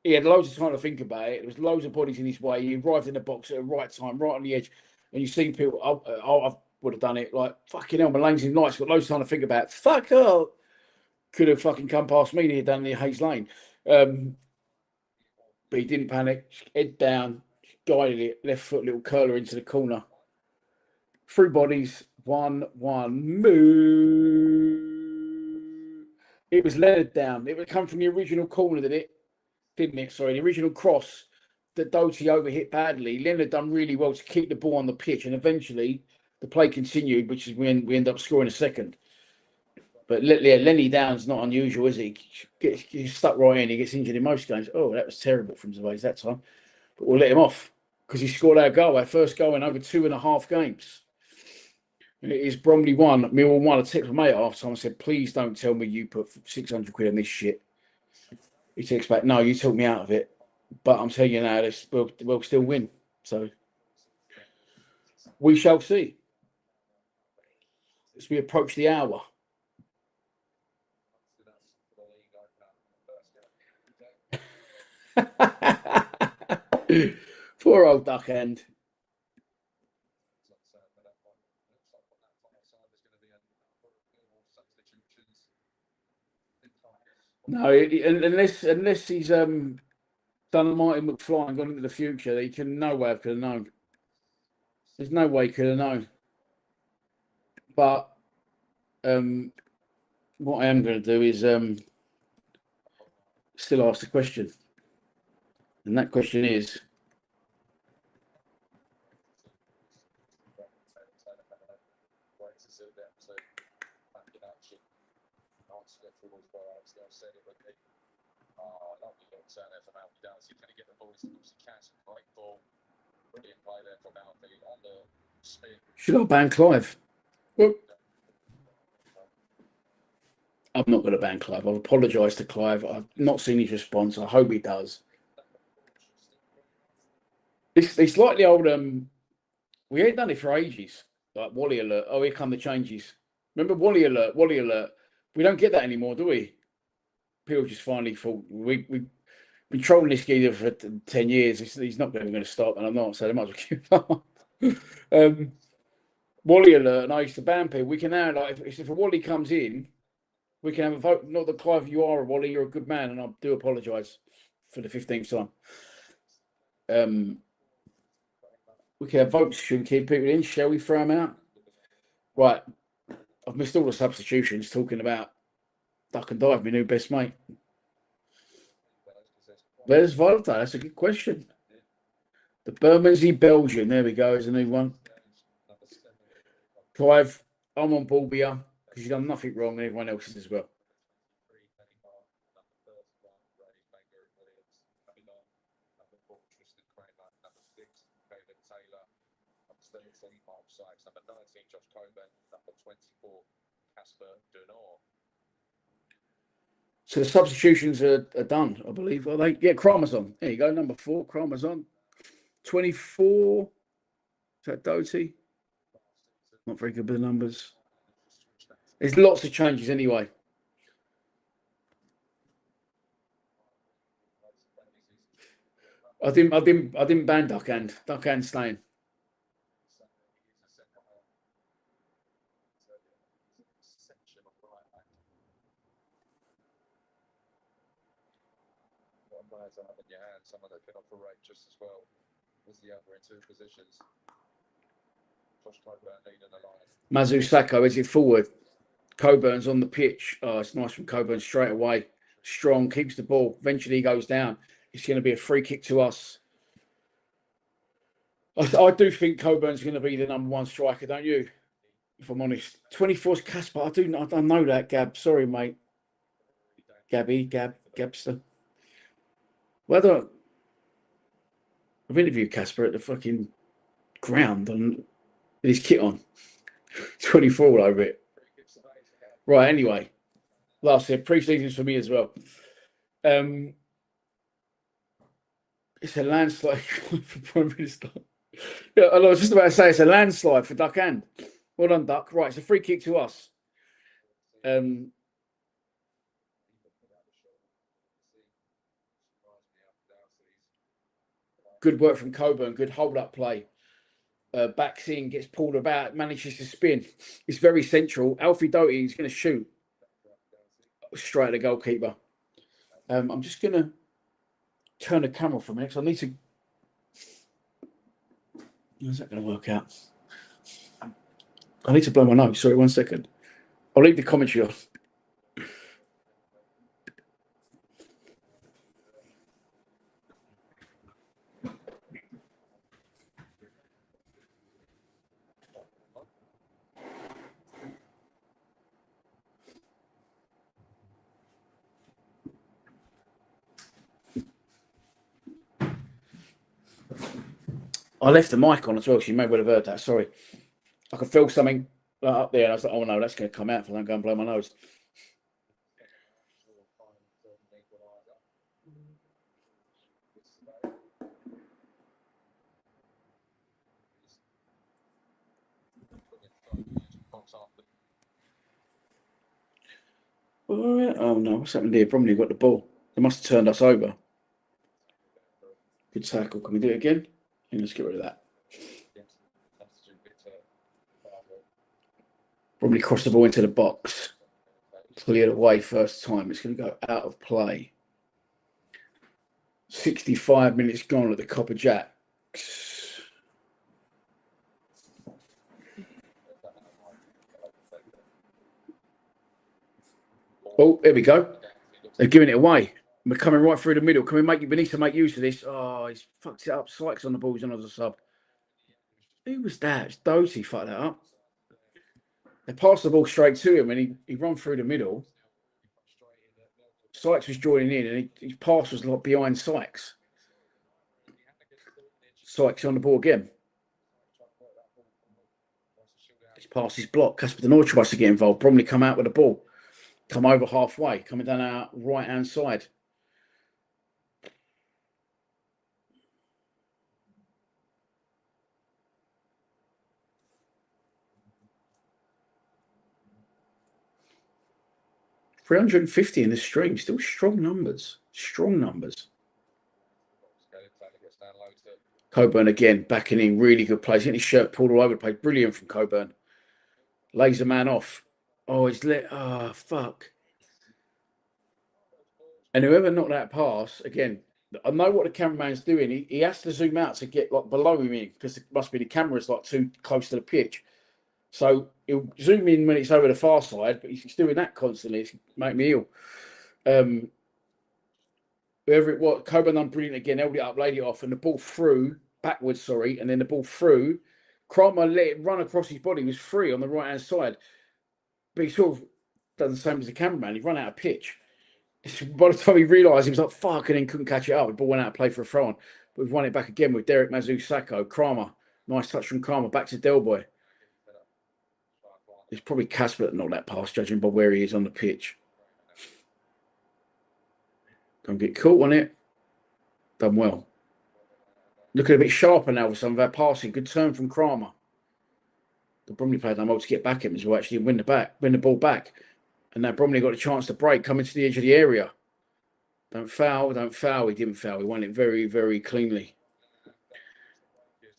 [SPEAKER 2] He had loads of time to think about it. There was loads of bodies in his way. He arrived in the box at the right time, right on the edge. And you see people, I would have done it. Like, fucking hell, Mullane's in lights, got loads of time to think about it. Fuck up. Could have fucking come past me here down near Hayes Lane. But he didn't panic. Head down, guided it, left foot little curler into the corner. Three bodies, 1-1. Moo. It was Leonard down. It would come from the original corner, didn't it? Sorry, the original cross that Doty overhit badly. Leonard done really well to keep the ball on the pitch, and eventually the play continued, which is when we end up scoring a second. But Lenny Down's not unusual, is he? He's stuck right in. He gets injured in most games. Oh, that was terrible from Surveys that time. But we'll let him off because he scored our first goal in over 2.5 games. And it is Bromley 1, Millwall 1. I texted my mate half time. I said, please don't tell me you put 600 quid on this shit. He texts back, no, you took me out of it. But I'm telling you now, we'll still win. So we shall see as we approach the hour. Poor old Duckhand. No, unless he's done a Martin McFly and gone into the future, he can no way could have known. There's no way he could have known. But what I am going to do is still ask the question, and that question is. Should I ban Clive? Well, I'm not going to ban Clive. I've apologised to Clive. I've not seen his response. I hope he does. It's like the old we ain't done it for ages. Like Wally alert. Oh, here come the changes. Remember Wally alert? Wally alert. We don't get that anymore, do we? People just finally thought we've been trolling this geezer for 10 years. He's not going to stop, and I'm not. So they might as well keep up. Wally alert, and I used to ban people. We can now, like, if a Wally comes in, we can have a vote. Not that Clive, you are a Wally, you're a good man, and I do apologise for the 15th time. We can have votes. Should we keep people in? Shall we throw them out? Right. I've missed all the substitutions talking about duck and dive, my new best mate. Where's Volta? That's a good question. The Bermondsey Belgian. There we go. Is a new one. Clive, I'm on board with you because you've done nothing wrong and everyone else is as well. So the substitutions are done, I believe. Are they? Yeah, Kramer's on. There you go. Number 4, Kramer's on. 24. Is that Doty? Not very good with the numbers. There's lots of changes anyway. I didn't ban Duckhand. Duckhand's staying. Someone that can operate just as well as the other in 2 positions. Mazu Sacco, is it forward? Coburn's on the pitch. Oh, it's nice from Coburn straight away. Strong, keeps the ball. Eventually he goes down. It's going to be a free kick to us. I do think Coburn's going to be the number 1 striker, don't you? If I'm honest. 24's Casper. I don't know that, Gab. Sorry, mate. Gabster. Whether I've interviewed Casper at the fucking ground with his kit on. 24 all over it. Right, anyway. Last year, pre-season's for me as well. It's a landslide for Prime Minister. Yeah, I was just about to say it's a landslide for Duck Hand. Well done, Duck. Right, it's a free kick to us. Good work from Coburn. Good hold-up play. Backs in, gets pulled about, manages to spin. It's very central. Alfie Doty is going to shoot straight at the goalkeeper. I'm just going to turn the camera for a minute because I need to. How's that going to work out? I need to blow my nose. Sorry, 1 second. I'll leave the commentary off. I left the mic on as well, so you may well have heard that. Sorry. I could feel something up there, and I was like, oh no, that's going to come out if I don't go and blow my nose. Oh no, what's happened here? Bromley got the ball. They must have turned us over. Good tackle. Can we do it again? And let's get rid of that. Bromley crossed the ball into the box. Cleared away first time. It's going to go out of play. 65 minutes gone at the Copper Jacks. Oh, there we go. They're giving it away. We're coming right through the middle. Can we need to make use of this? Oh, he's fucked it up. Sykes on the ball. He's on as a sub. Who was that? It's Doty fucked that up. They passed the ball straight to him and he run through the middle. Sykes was joining in and his pass was like behind Sykes. Sykes on the ball again. His pass is blocked. Casper Denor tries to get involved. Bromley come out with the ball. Come over halfway. Coming down our right-hand side. $350 in the stream. Still strong numbers. Strong numbers. Coburn again, backing in. Really good plays. Getting his shirt pulled all over the place. Brilliant from Coburn. Lays a man off. Oh, he's let. Oh, fuck. And whoever knocked that pass, again, I know what the cameraman's doing. He has to zoom out to get like below him in because it must be the camera's like too close to the pitch. So he'll zoom in when it's over the far side, but he's doing that constantly. It's making me ill. Whoever it was, Coburn done brilliant again, held it up, laid it off, and the ball through, backwards, and then the ball through. Kramer let it run across his body, he was free on the right hand side. But he sort of done the same as the cameraman, he run out of pitch. By the time he realised, he was like, fuck, and then couldn't catch it up. The ball went out of play for a throw on. But we've won it back again with Derek Mazu-Sacco. Kramer, nice touch from Kramer, back to Del Boy. It's probably Casper that knocked that pass, judging by where he is on the pitch. Don't get caught on it. Done well. Looking a bit sharper now with some of our passing. Good turn from Kramer. The Bromley player done well to get back at him as well, actually win the ball back. And now Bromley got a chance to break, coming to the edge of the area. Don't foul, don't foul. He didn't foul. He won it very, very cleanly.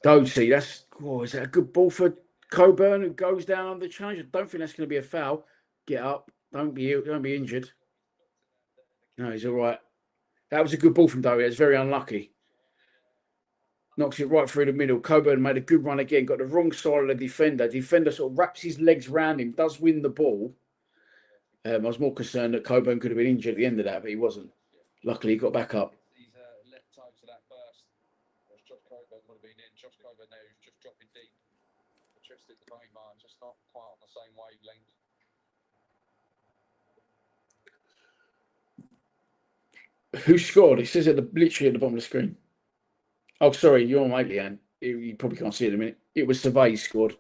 [SPEAKER 2] Doty, is that a good ball for Coburn, who goes down under the challenge? I don't think that's going to be a foul. Get up. Don't be injured. No, he's all right. That was a good ball from Doty. It's very unlucky. Knocks it right through the middle. Coburn made a good run again. Got the wrong side of the defender. Defender sort of wraps his legs around him. Does win the ball. I was more concerned that Coburn could have been injured at the end of that, but he wasn't. Luckily, he got back up. Josh Coburn would have been in. Josh Coburn now is just dropping deep. Just at the main line, just not quite on the same wavelength. Who scored? It says literally at the bottom of the screen. Oh, sorry, you're on mate, Leanne. You probably can't see it in a minute. It was Survey scored.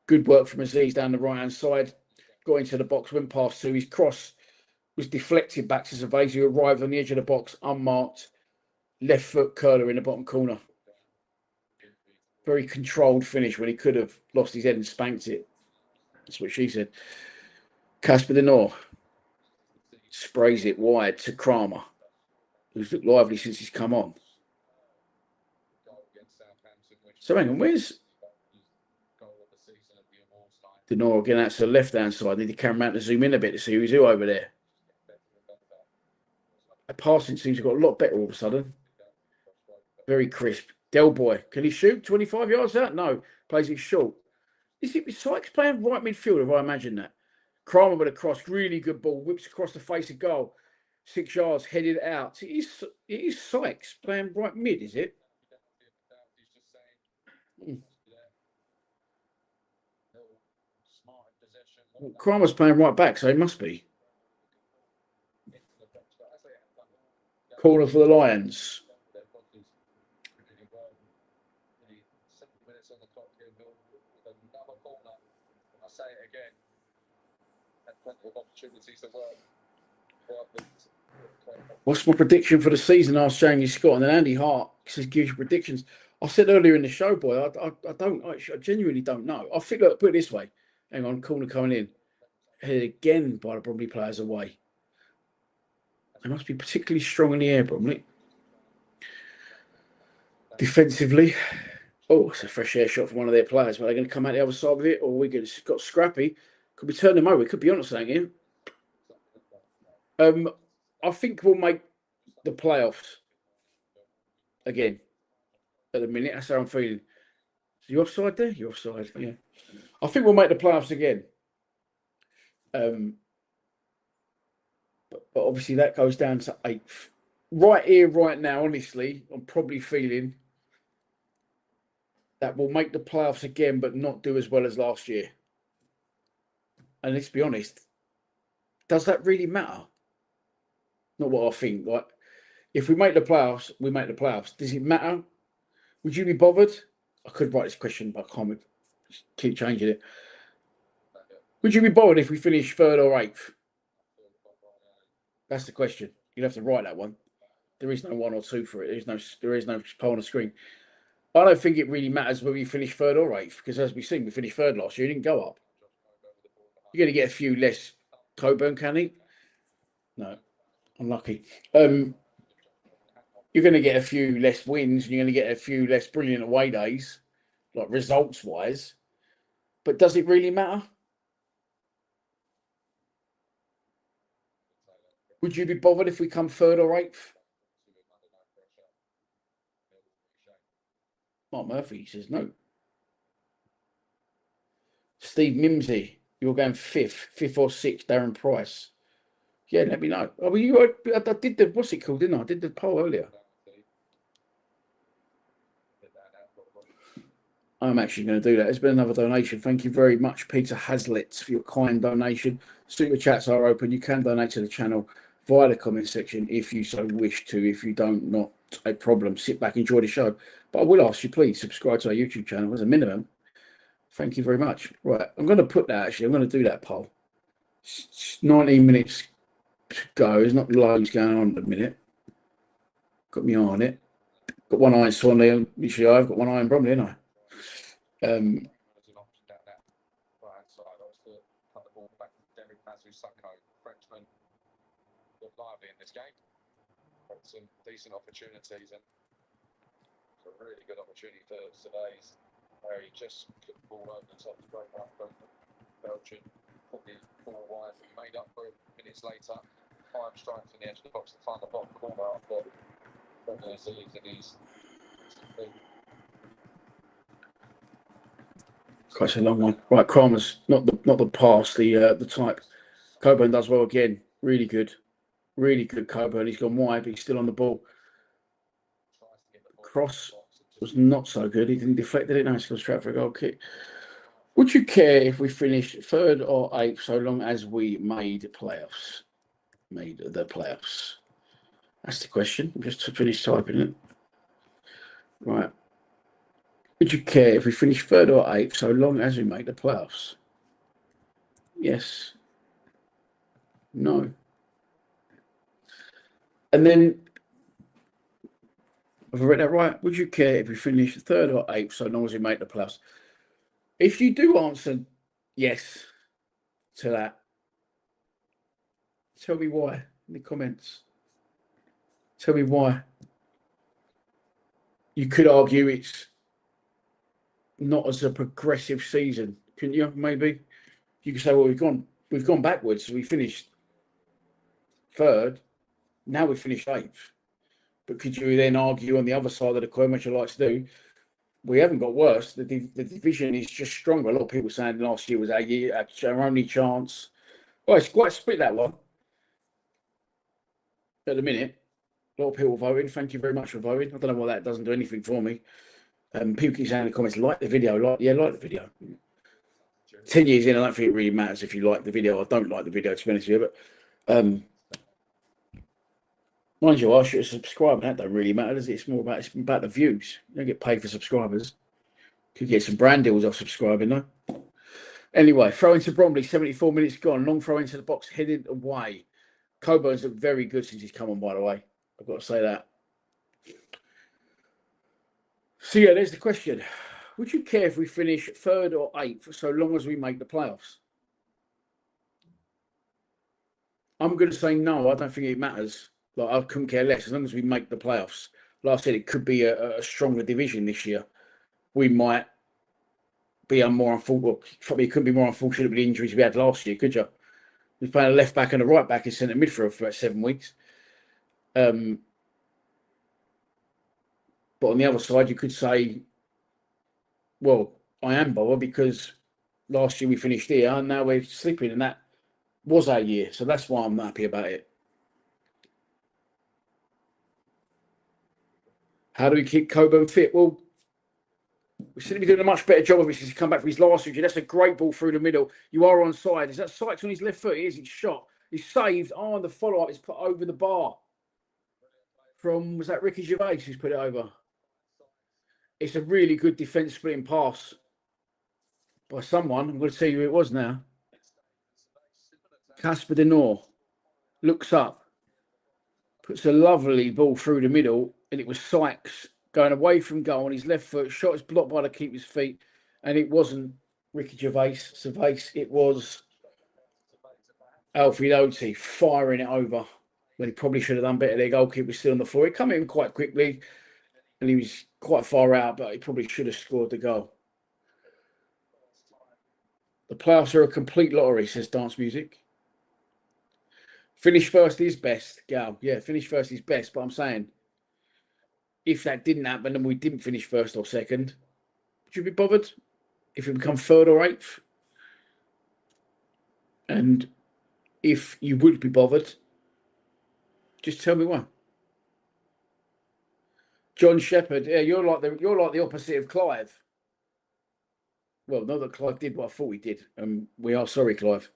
[SPEAKER 2] Good work from Aziz down the right-hand side. Got into the box, went past two. His cross was deflected back to Survey, who arrived on the edge of the box, unmarked. Left foot curler in the bottom corner. Very controlled finish when he could have lost his head and spanked it. That's what she said. Casper De Noor sprays it wide to Kramer, who's looked lively since he's come on. So hang on, where's De Noor again? That's the left-hand side. Need the cameraman to zoom in a bit to see who's who over there. The passing seems to have got a lot better all of a sudden. Very crisp. Del Boy, can he shoot 25 yards out? No, plays it short. Is it Sykes playing right midfield, if I imagine that? Kramer with a cross, really good ball, whips across the face of goal. 6 yards, headed out. It is Sykes playing right mid, is it? Well, Kramer's playing right back, so he must be. Corner for the Lions. What's my prediction for the season? Asked Jamie Scott, and then Andy Hart says, "Gives you predictions." I said earlier in the show, boy, I genuinely don't know. I think, look, put it this way. Hang on, corner coming in. Headed again by the Bromley players away. They must be particularly strong in the air, Bromley. Defensively, it's a fresh air shot from one of their players. But they're going to come out the other side of it, or we got scrappy. Could we turn them over? We could be honest, ain't you? I think we'll make the playoffs again. At the minute, that's how I'm feeling. So you offside there? You're offside, yeah. I think we'll make the playoffs again. But obviously that goes down to 8th. Right here, right now, honestly, I'm probably feeling that we'll make the playoffs again, but not do as well as last year. And let's be honest, does that really matter? Not what I think. Like, if we make the playoffs, we make the playoffs. Does it matter? Would you be bothered? I could write this question, but I can't keep changing it. Would you be bothered if we finish 3rd or 8th? That's the question. You'd have to write that one. There is no 1 or 2 for it. There is no poll on the screen. I don't think it really matters whether we finish 3rd or 8th, because as we've seen, we finished 3rd last year. It didn't go up. You're going to get a few less Coburn, can he? No, unlucky. You're going to get a few less wins, and you're going to get a few less brilliant away days, like results-wise. But does it really matter? Would you be bothered if we come 3rd or 8th? Mark Murphy says no. Steve Mimsy, you're going fifth or sixth, Darren Price. Yeah, let me know. Oh, well, I did the, what's it called, didn't I? I did the poll earlier. I'm actually going to do that. It's been another donation. Thank you very much, Peter Hazlitt, for your kind donation. Super chats are open. You can donate to the channel via the comment section if you so wish to. If you don't, not a problem. Sit back, enjoy the show. But I will ask you, please subscribe to our YouTube channel as a minimum. Thank you very much. Right, I'm going to put that, actually. I'm going to do that poll. It's 19 minutes to go. There's not loads going on at the minute. Got my eye on it. Got one eye on Swanley. Literally, I've got one eye on Bromley, haven't I?
[SPEAKER 1] Frenchman looked lively in this game. Had some decent opportunities, and it's a really good opportunity for Surveys, where he just put the ball over the top straight up from Belgian, probably 4 wide, made up for it minutes later. 5 strikes in the edge of the box to find the bottom corner after Bromley sees that he's
[SPEAKER 2] quite a long one. Right, Kramer's not the pass, the type. Coburn does well again. Really good Coburn. He's gone wide, but he's still on the ball. Cross was not so good. He didn't deflect it. No, he's gone straight for a goal kick. Would you care if we finished 3rd or 8th, so long as we made playoffs? Made the playoffs. That's the question. Just to finish typing it. Right. Would you care if we finish 3rd or 8th, so long as we make the playoffs? Yes. No. And then, have I read that right? Would you care if we finish 3rd or 8th, so long as we make the playoffs? If you do answer yes to that, tell me why in the comments. Tell me why. You could argue it's not as a progressive season, couldn't you? Maybe you could say, well, we've gone backwards. We finished 3rd. Now we finished 8th. But could you then argue on the other side of the coin, which I like to do, we haven't got worse. The division is just stronger. A lot of people saying last year was our only chance. Well, it's quite split, that one. At the minute, a lot of people voting. Thank you very much for voting. I don't know why that doesn't do anything for me. People keep saying in the comments, like the video. Like the video. 10 years in, I don't think it really matters if you like the video. I don't like the video, to be honest with you. But mind you, I should subscribe. That don't really matter, does it? It's about the views. You don't get paid for subscribers. Could get some brand deals off subscribing, though. Anyway, throw into Bromley, 74 minutes gone. Long throw into the box, headed away. Coburn's looked very good since he's come on, by the way. I've got to say that. So, yeah, there's the question. Would you care if we finish 3rd or 8th, so long as we make the playoffs? I'm going to say no. I don't think it matters. Like, I couldn't care less as long as we make the playoffs. Like I said, it could be a stronger division this year. We might be more unfortunate. Probably couldn't be more unfortunate with the injuries we had last year, could you? We were playing a left back and a right back in centre midfield for about 7 weeks. But on the other side, you could say, well, I am bothered because last year we finished here and now we're slipping, and that was our year. So that's why I'm not happy about it. How do we keep Coburn fit? Well, we seem to be doing a much better job of it since he's come back from his last injury. That's a great ball through the middle. You are onside. Is that Sykes on his left foot? It is. It's shot. He's saved. Oh, and the follow-up is put over the bar. Was that Ricky Gervais who's put it over? It's a really good defence splitting pass by someone. I'm going to tell you who it was now. Casper Denor looks up, puts a lovely ball through the middle, and it was Sykes going away from goal on his left foot. Shot is blocked by the keeper's feet, and it wasn't Ricky Gervais. It was Alfred Oti firing it over when he probably should have done better. Their goalkeeper was still on the floor. He came in quite quickly, and he was quite far out, but he probably should have scored the goal. The playoffs are a complete lottery, says Dance Music. Finish first is best, Gal. Yeah, finish first is best, but I'm saying, if that didn't happen and we didn't finish 1st or 2nd, would you be bothered if we become 3rd or 8th? And if you would be bothered, just tell me why. John Shepherd, yeah, you're like the opposite of Clive. Well, not that Clive did what I thought he did. We are sorry, Clive.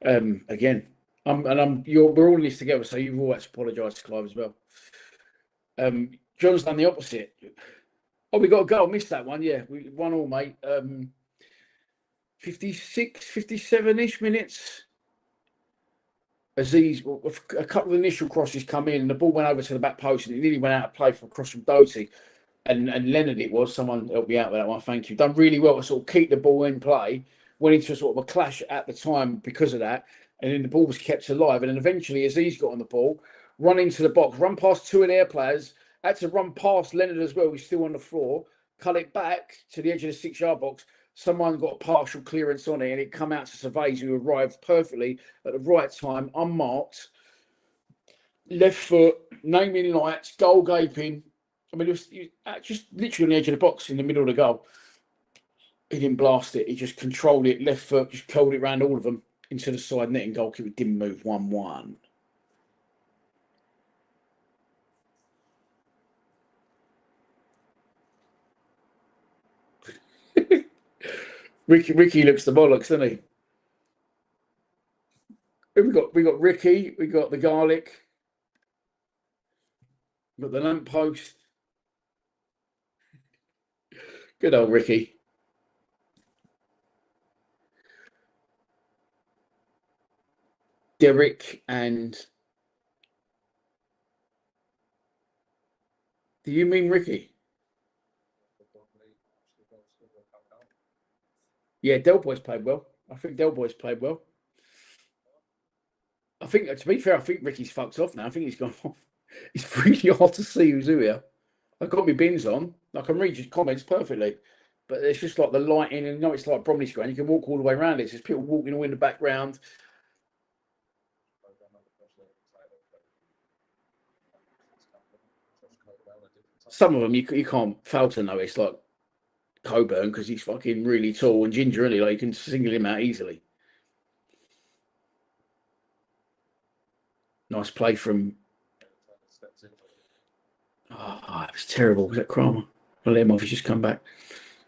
[SPEAKER 2] Again, we're all in this together, so you've always apologised to Clive as well. John's done the opposite. Oh, we got a goal. Missed that one. Yeah, we 1-1, mate. 56, 57-ish minutes. Aziz, a couple of initial crosses come in, and the ball went over to the back post, and it nearly went out of play for a cross from Doty. And Leonard, it was, someone helped me out with that one. Thank you. Done really well to sort of keep the ball in play. Went into sort of a clash at the time because of that, and then the ball was kept alive. And then eventually, Aziz got on the ball, run into the box, run past two of their players, had to run past Leonard as well, who's still on the floor, cut it back to the edge of the 6-yard box. Someone got a partial clearance on it, and it come out to Cervez, who arrived perfectly at the right time, unmarked, left foot, naming lights, goal gaping. I mean, it was just literally on the edge of the box in the middle of the goal. He didn't blast it. He just controlled it, left foot, just curled it around all of them into the side net, and goalkeeper didn't move. 1-1. Ricky looks the bollocks, doesn't he? We got Ricky, we got the garlic, we got the lamppost. Good old Ricky. Derek and... Do you mean Ricky? Yeah, Del Boy's played well. I think Del Boy's played well. I think, to be fair, I think Ricky's fucked off now. I think he's gone off. It's really hard to see who's who here. I've got my bins on. I can read your comments perfectly. But it's just like the lighting, and it's like Bromley Square. You can walk all the way around it. There's people walking all in the background. Some of them you can't fail to know. It's like Coburn, because he's fucking really tall and ginger, really. Like, you can single him out easily. Nice play from... Oh, it was terrible. Was that Kramer? I'll let him off. He's just come back.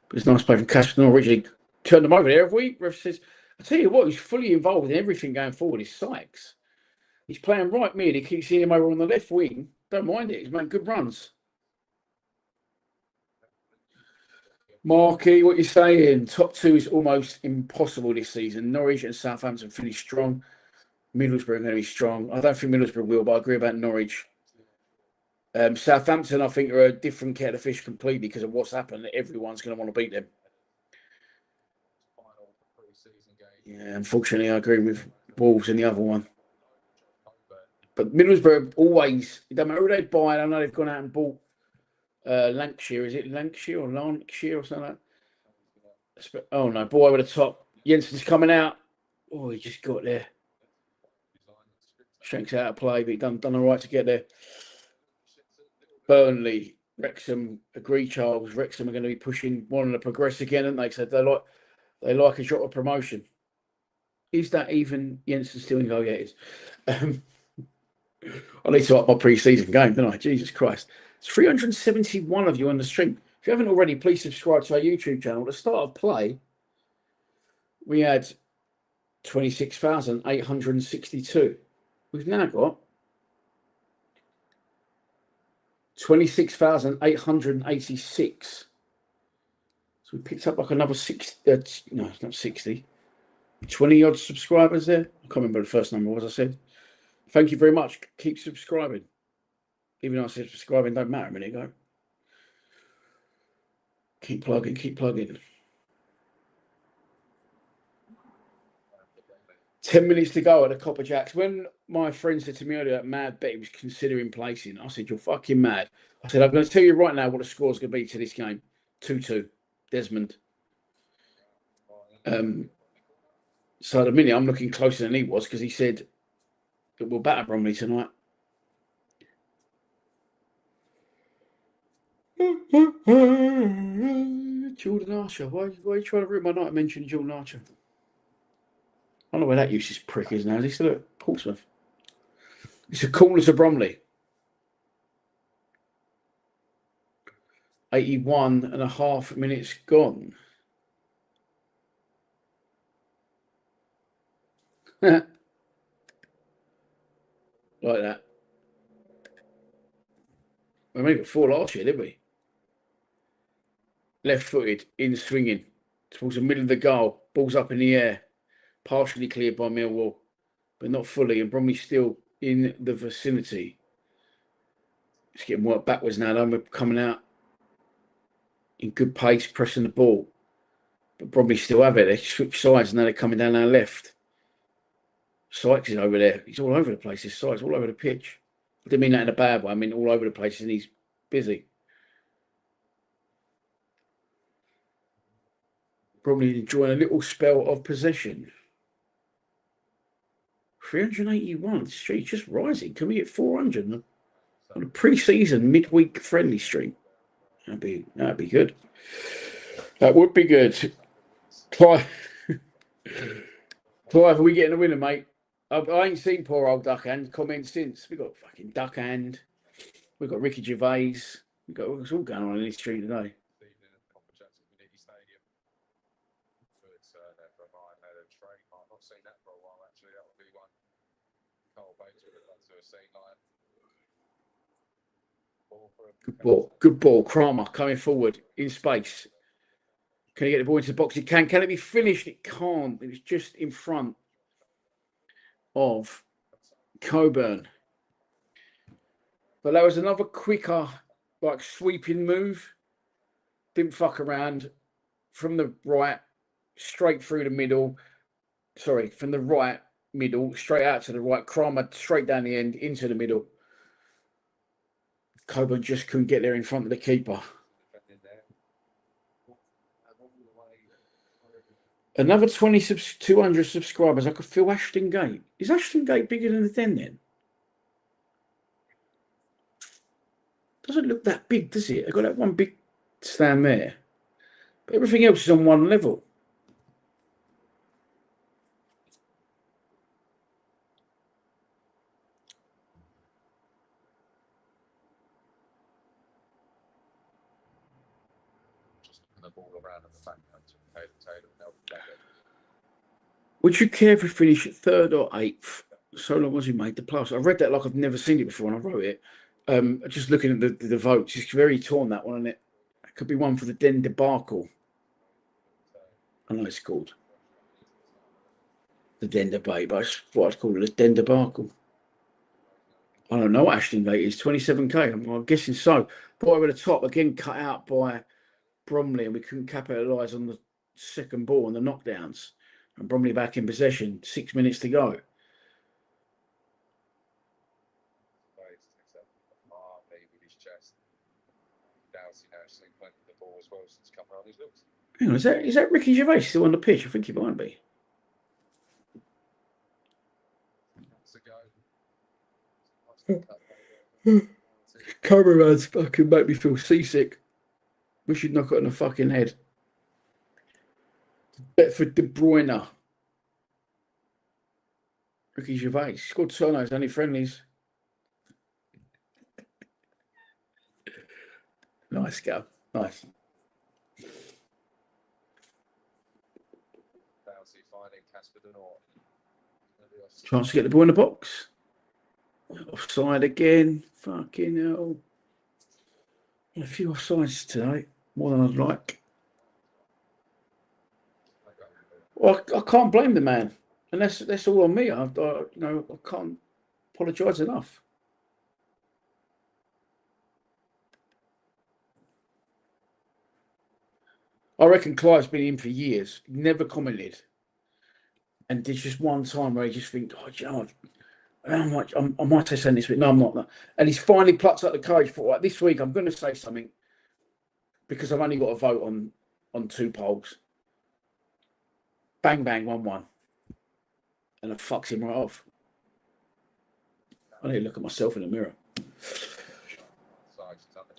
[SPEAKER 2] But it's a nice play from Casper. Originally turned them over there, have we? Ref says, I tell you what, he's fully involved in everything going forward. He's Sykes. He's playing right mid. He keeps seeing him over on the left wing. Don't mind it. He's making good runs. Marky, what you saying? Top two is almost impossible this season. Norwich and Southampton finished strong. Middlesbrough are going to be strong. I don't think Middlesbrough will, but I agree about Norwich. Southampton, I think, are a different kettle of fish completely because of what's happened. Everyone's going to want to beat them. Yeah, unfortunately, I agree with Wolves in the other one. But Middlesbrough always, it doesn't matter who they buy. I know they've gone out and bought Lancashire. Is it Lancashire or Lancashire or something like that? Oh, no, ball over the top. Jensen's coming out. Oh, he just got there. Shanks out of play, but he done all right to get there. Burnley, Wrexham, agree, Charles. Wrexham are going to be pushing, wanting to progress again, and they said they like a shot of promotion. Is that even Jensen still in? Oh, yeah, it is. I need to up my pre-season game, don't I? Jesus Christ. It's 371 of you on the stream. If you haven't already, please subscribe to our YouTube channel. At the start of play, we had 26,862. We've now got 26,886. So we picked up like another 60. No, it's not 60. 20 odd subscribers there. I can't remember the first number was, I said. Thank you very much. Keep subscribing. Even though I said subscribing don't matter a minute ago. Keep plugging, keep plugging. 10 minutes to go at the Copper Jacks. When my friend said to me earlier that Mad Bet he was considering placing, I said, you're fucking mad. I said, I'm going to tell you right now what the score's going to be to this game. 2-2. Desmond. So at the minute, I'm looking closer than he was because he said that we'll batter Bromley tonight. Jordan Archer. Why are you trying to ruin my night mentioning Jordan Archer? I don't know where that useless prick is now. Is he still at Portsmouth? It's a corner to Bromley. 81.5 minutes gone. Like that. We made it 4 last year, didn't we? Left-footed, in swinging, towards the middle of the goal. Ball's up in the air. Partially cleared by Millwall, but not fully. And Bromley still in the vicinity. It's getting worked backwards now, though. We're coming out in good pace, pressing the ball. But Bromley still have it. They switch sides, and now they're coming down our left. Sykes is over there. He's all over the place. His Sykes all over the pitch. I didn't mean that in a bad way. I mean all over the place, and he's busy. Probably enjoying a little spell of possession. 381. Street just rising. Can we get 400 on a pre-season midweek friendly stream? That'd be good. That would be good. Clive, are we getting a winner, mate? I ain't seen poor old Duckhand comment since. We got fucking Duckhand. We've got Ricky Gervais. It's all going on in this stream today. Good ball. Kramer coming forward in space. Can he get the ball into the box? It can. Can it be finished? It can't. It was just in front of Coburn. But that was another quicker, like, sweeping move. Didn't fuck around. From the right, straight through the middle. Sorry, from the right middle, straight out to the right. Kramer straight down the end, into the middle. Coburn just couldn't get there in front of the keeper. Another 200 subscribers. I could feel Ashton Gate. Is Ashton Gate bigger than the Den then? Doesn't look that big, does it? I've got that one big stand there. But everything else is on one level. Would you care if we finish 3rd or 8th? So long as we made the plus. I read that like I've never seen it before when I wrote it. Just looking at the votes, it's very torn, that one, isn't it? It could be one for the Den debacle. I know it's called the Den debate, but that's what I'd call it, the Den debacle. I don't know what Ashton Gate is, 27k. I'm guessing so. But over the top, again, cut out by Bromley, and we couldn't capitalise on the second ball and the knockdowns. And Bromley back in possession, 6 minutes to go. Hang on, is that Ricky Gervais still on the pitch? I think he might be. Cameraman's fucking make me feel seasick. We should knock it on the fucking head. Bedford De Bruyne. Ricky Gervais scored solos, only friendlies. Nice go. Nice. Chance to get the ball in the box. Offside again. Fucking hell. A few offsides today. More than I'd like. Well, I can't blame the man. And that's all on me. I can't apologise enough. I reckon Clive's been in for years, never commented. And there's just one time where he just thinks, oh, you know, I might say something this week. No, I'm not. And he's finally plucked up the courage for, right, this week I'm going to say something because I've only got to vote on 2 polls. Bang, bang, 1-1. And it fucks him right off. I need to look at myself in the mirror.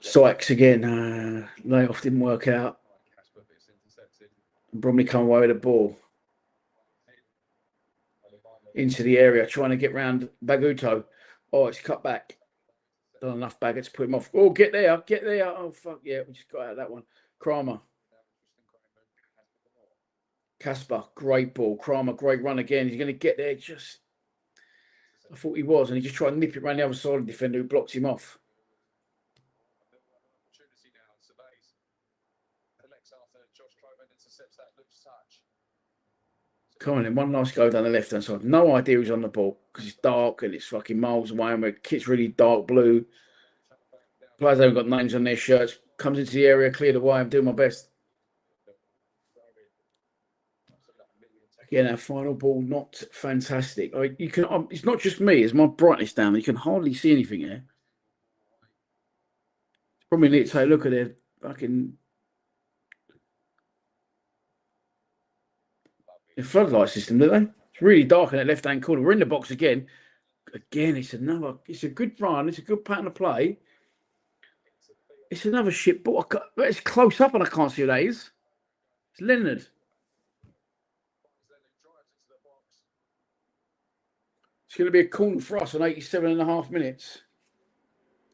[SPEAKER 2] Sykes again. Layoff didn't work out. Bromley come away with the ball. into the area, trying to get round Baguto. Oh, it's cut back. Not enough bagger to put him off. Oh, get there, get there. Oh, fuck, yeah, we just got out of that one. Kramer. Casper, great ball. Kramer, great run again. He's going to get there. Just, I thought he was, and he just tried to nip it around the other side of the defender who blocks him off. Come on then, one nice go down the left hand side. No idea who's on the ball because it's dark and it's fucking miles away and the kit's really dark blue. Players haven't got names on their shirts. Comes into the area, cleared away. I'm doing my best. Again, our final ball not fantastic. You can. It's not just me. It's my brightness down. You can hardly see anything here. Probably need to take a look at their fucking floodlight system, do they? It's really dark in that left-hand corner. We're in the box again. Again, it's a good run. It's a good pattern of play. It's another shit ball. It's close up and I can't see who that is. It's Leonard. It's going to be a corner for us on 87.5 minutes.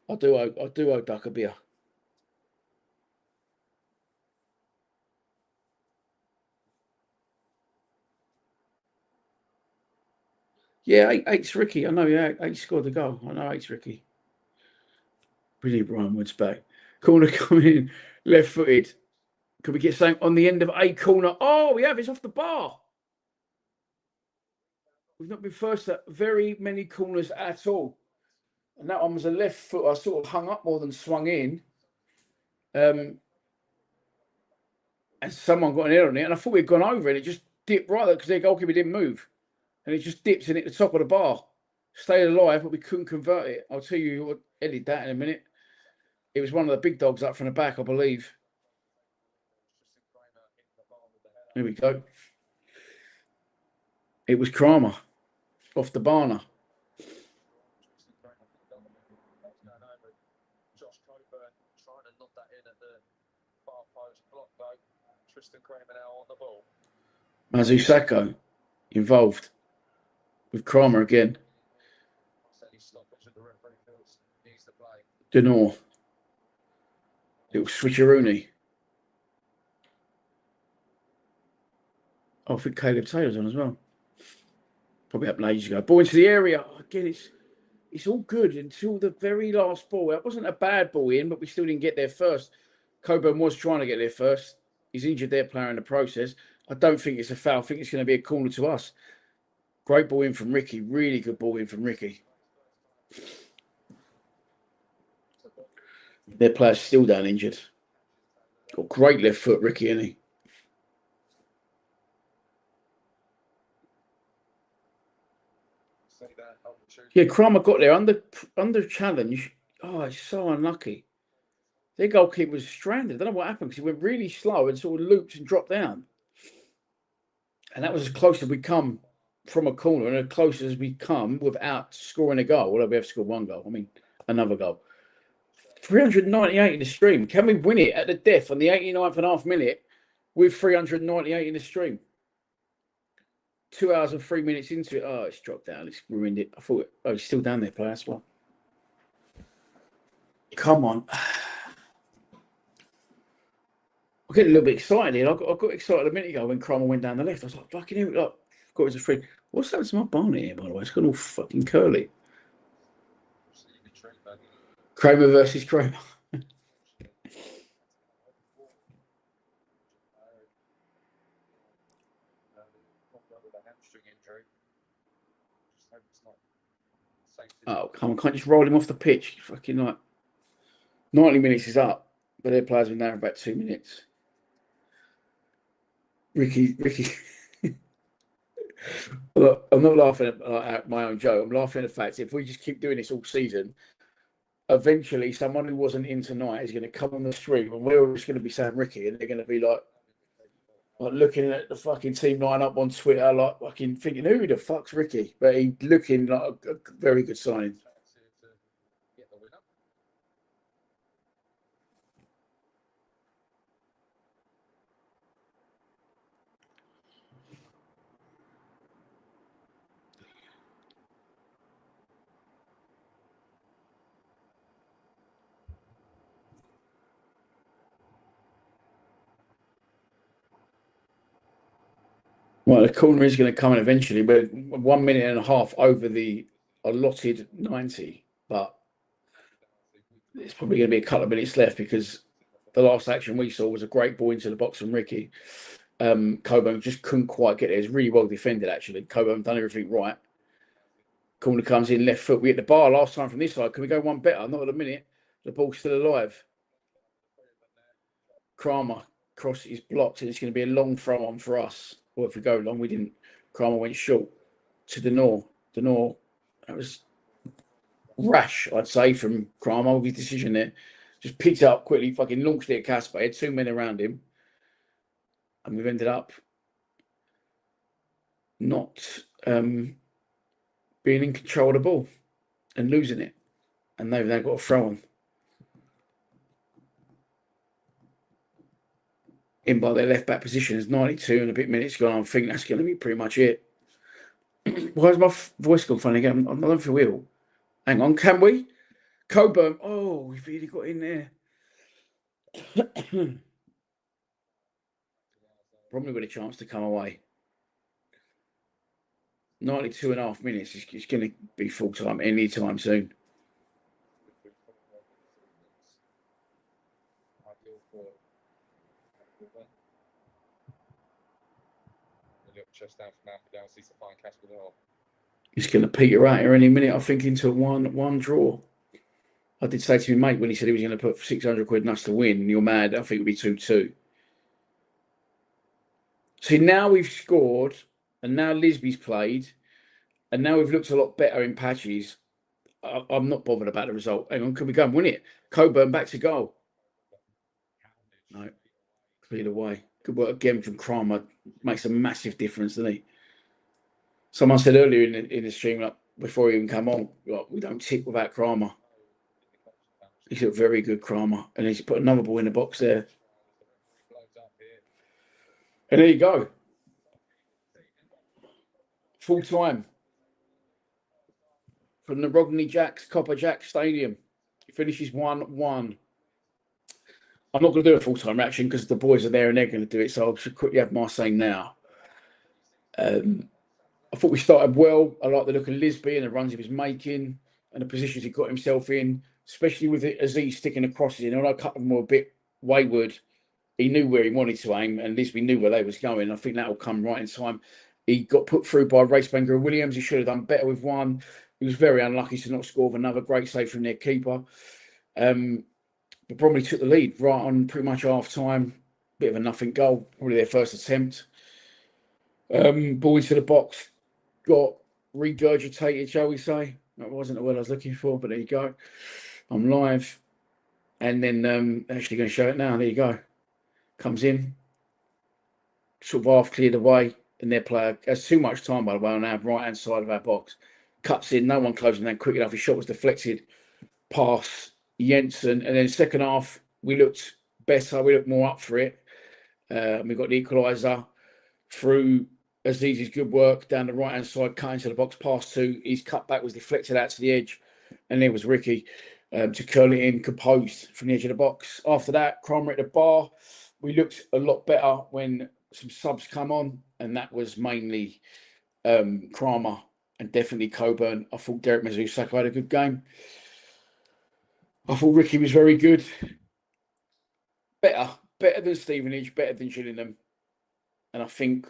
[SPEAKER 2] I do owe Duck a beer. Yeah, eight's Ricky. I know, yeah, 8 scored the goal. I know 8's Ricky. Brilliant, Brian Woods back. Corner coming in, left-footed. Could we get something on the end of a corner? Oh, we have. It's off the bar. We've not been first at very many corners at all. And that one was a left foot. I sort of hung up more than swung in. And someone got an error on it. And I thought we'd gone over it. It just dipped right there because their goalkeeper didn't move. And it just dips in at the top of the bar. Stayed alive, but we couldn't convert it. I'll tell you what edited that in a minute. It was one of the big dogs up from the back, I believe. Here we go. It was Kramer off the Barner. Mazusako involved with Kramer again. Denor. Little switcheroony. Oh, I think Caleb Taylor's on as well. Probably up ages ago. Ball into the area. Again, it's all good until the very last ball. That wasn't a bad ball in, but we still didn't get there first. Coburn was trying to get there first. He's injured their player in the process. I don't think it's a foul. I think it's going to be a corner to us. Great ball in from Ricky. Really good ball in from Ricky. Their player's still down injured. Got great left foot, Ricky, isn't he? Yeah, Kramer got there under challenge. Oh, it's so unlucky. Their goalkeeper was stranded. I don't know what happened because he went really slow and sort of looped and dropped down. And that was as close as we come from a corner and as close as we come without scoring a goal. Well, we have scored one goal. I mean, another goal. 398 in the stream. Can we win it at the death on the 89.5 minute with 398 in the stream? 2 hours and 3 minutes into it. Oh, it's dropped down. It's ruined it. I thought, oh, it's still down there, player. That's why. Come on. I'm getting a little bit excited here. I got excited a minute ago when Kramer went down the left. I was like, fucking hell, look. Got it as a free. What's that to my barn here, by the way? It's gone all fucking curly. Kramer versus Kramer. Oh, come on. Can't just roll him off the pitch. Fucking like 90 minutes is up, but their players been there about 2 minutes. Ricky. Look, I'm not laughing at my own joke. I'm laughing at the fact if we just keep doing this all season, eventually someone who wasn't in tonight is going to come on the stream and we're all just going to be saying Ricky and they're going to be like looking at the fucking team line up on Twitter, like fucking thinking, who the fuck's Ricky? But he's looking like a very good signing. Well, the corner is going to come in eventually, but 1 minute and a half over the allotted 90. But it's probably going to be a couple of minutes left because the last action we saw was a great ball into the box from Ricky. Coburn just couldn't quite get there. It's really well defended, actually. Coburn done everything right. Corner comes in, left foot. We hit the bar last time from this side. Can we go one better? Not at the minute. The ball's still alive. Kramer cross is blocked, and it's going to be a long throw on for us. Or if we go long, we didn't. Kramer went short to Denor. Denor, that was rash, I'd say, from Kramer with his decision there. Just picked it up quickly, fucking launched it at Casper. He had 2 men around him. And we've ended up not being in control of the ball and losing it. And they've now got a throw on. In by their left back position. There's 92 and a bit minutes gone. I think that's going to be pretty much it. Why has my voice gone funny again? I'm not for real. Hang on, can we? Coburn. Oh, we've really got in there. Bromley with a chance to come away. 92.5 minutes. It's going to be full time any time soon. It's going to peter out here any minute, I think, into one draw. I did say to my mate when he said he was going to put 600 quid in us to win, and you're mad, I think it'll be 2-2. See, now we've scored, and now Lisby's played, and now we've looked a lot better in patches. I'm not bothered about the result. Hang on, can we go and win it? Coburn back to goal. No, cleared away. Good work again from Kramer. Makes a massive difference, doesn't he? Someone said earlier in the stream, like, before he even come on, like, we don't tick without Kramer. He's a very good Kramer, and he's put another ball in the box there. And there you go. Full time from the Rodney Jacks Copper Jack Stadium. It finishes 1-1. I'm not going to do a full time reaction because the boys are there and they're going to do it. So I should quickly have my say now. I thought we started well. I like the look of Lisby and the runs he was making and the positions he got himself in, especially with Aziz sticking the crosses in. Although a couple of them were a bit wayward, he knew where he wanted to aim, and Lisby knew where they was going. I think that will come right in time. He got put through by Racebanger Williams. He should have done better with one. He was very unlucky to not score with another great save from their keeper. But Bromley took the lead right on pretty much half time. Bit of a nothing goal, probably their first attempt. Ball into the box, got regurgitated, shall we say. That wasn't the word I was looking for, but there you go. I'm live. And then actually going to show it now. There you go. Comes in, sort of half cleared away, and their player has too much time, by the way, on our right-hand side of our box. Cuts in, no one closing down quick enough. His shot was deflected past Jensen. And then second half, we looked better. We looked more up for it. We got the equaliser through Aziz's good work down the right-hand side, cut into the box, past two. His cut back was deflected out to the edge. And there was Ricky to curl it in, composed from the edge of the box. After that, Cromer at the bar. We looked a lot better when some subs come on, and that was mainly Kramer and definitely Coburn. I thought Derek Mazusako had a good game. I thought Ricky was very good. Better than Stevenage, better than Gillingham. And I think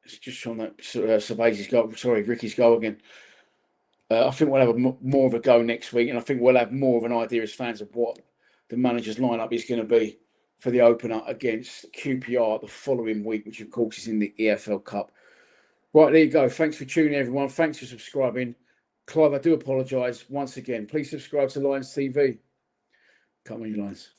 [SPEAKER 2] it's just on that Sabazi's goal. Sorry, Ricky's goal again. I think we'll have more of a go next week, and I think we'll have more of an idea as fans of what the manager's lineup is going to be for the opener against QPR the following week, which of course is in the EFL Cup. Right, there you go. Thanks for tuning in, everyone. Thanks for subscribing. Clive, I do apologise once again. Please subscribe to Lions TV. Come on, you Lions.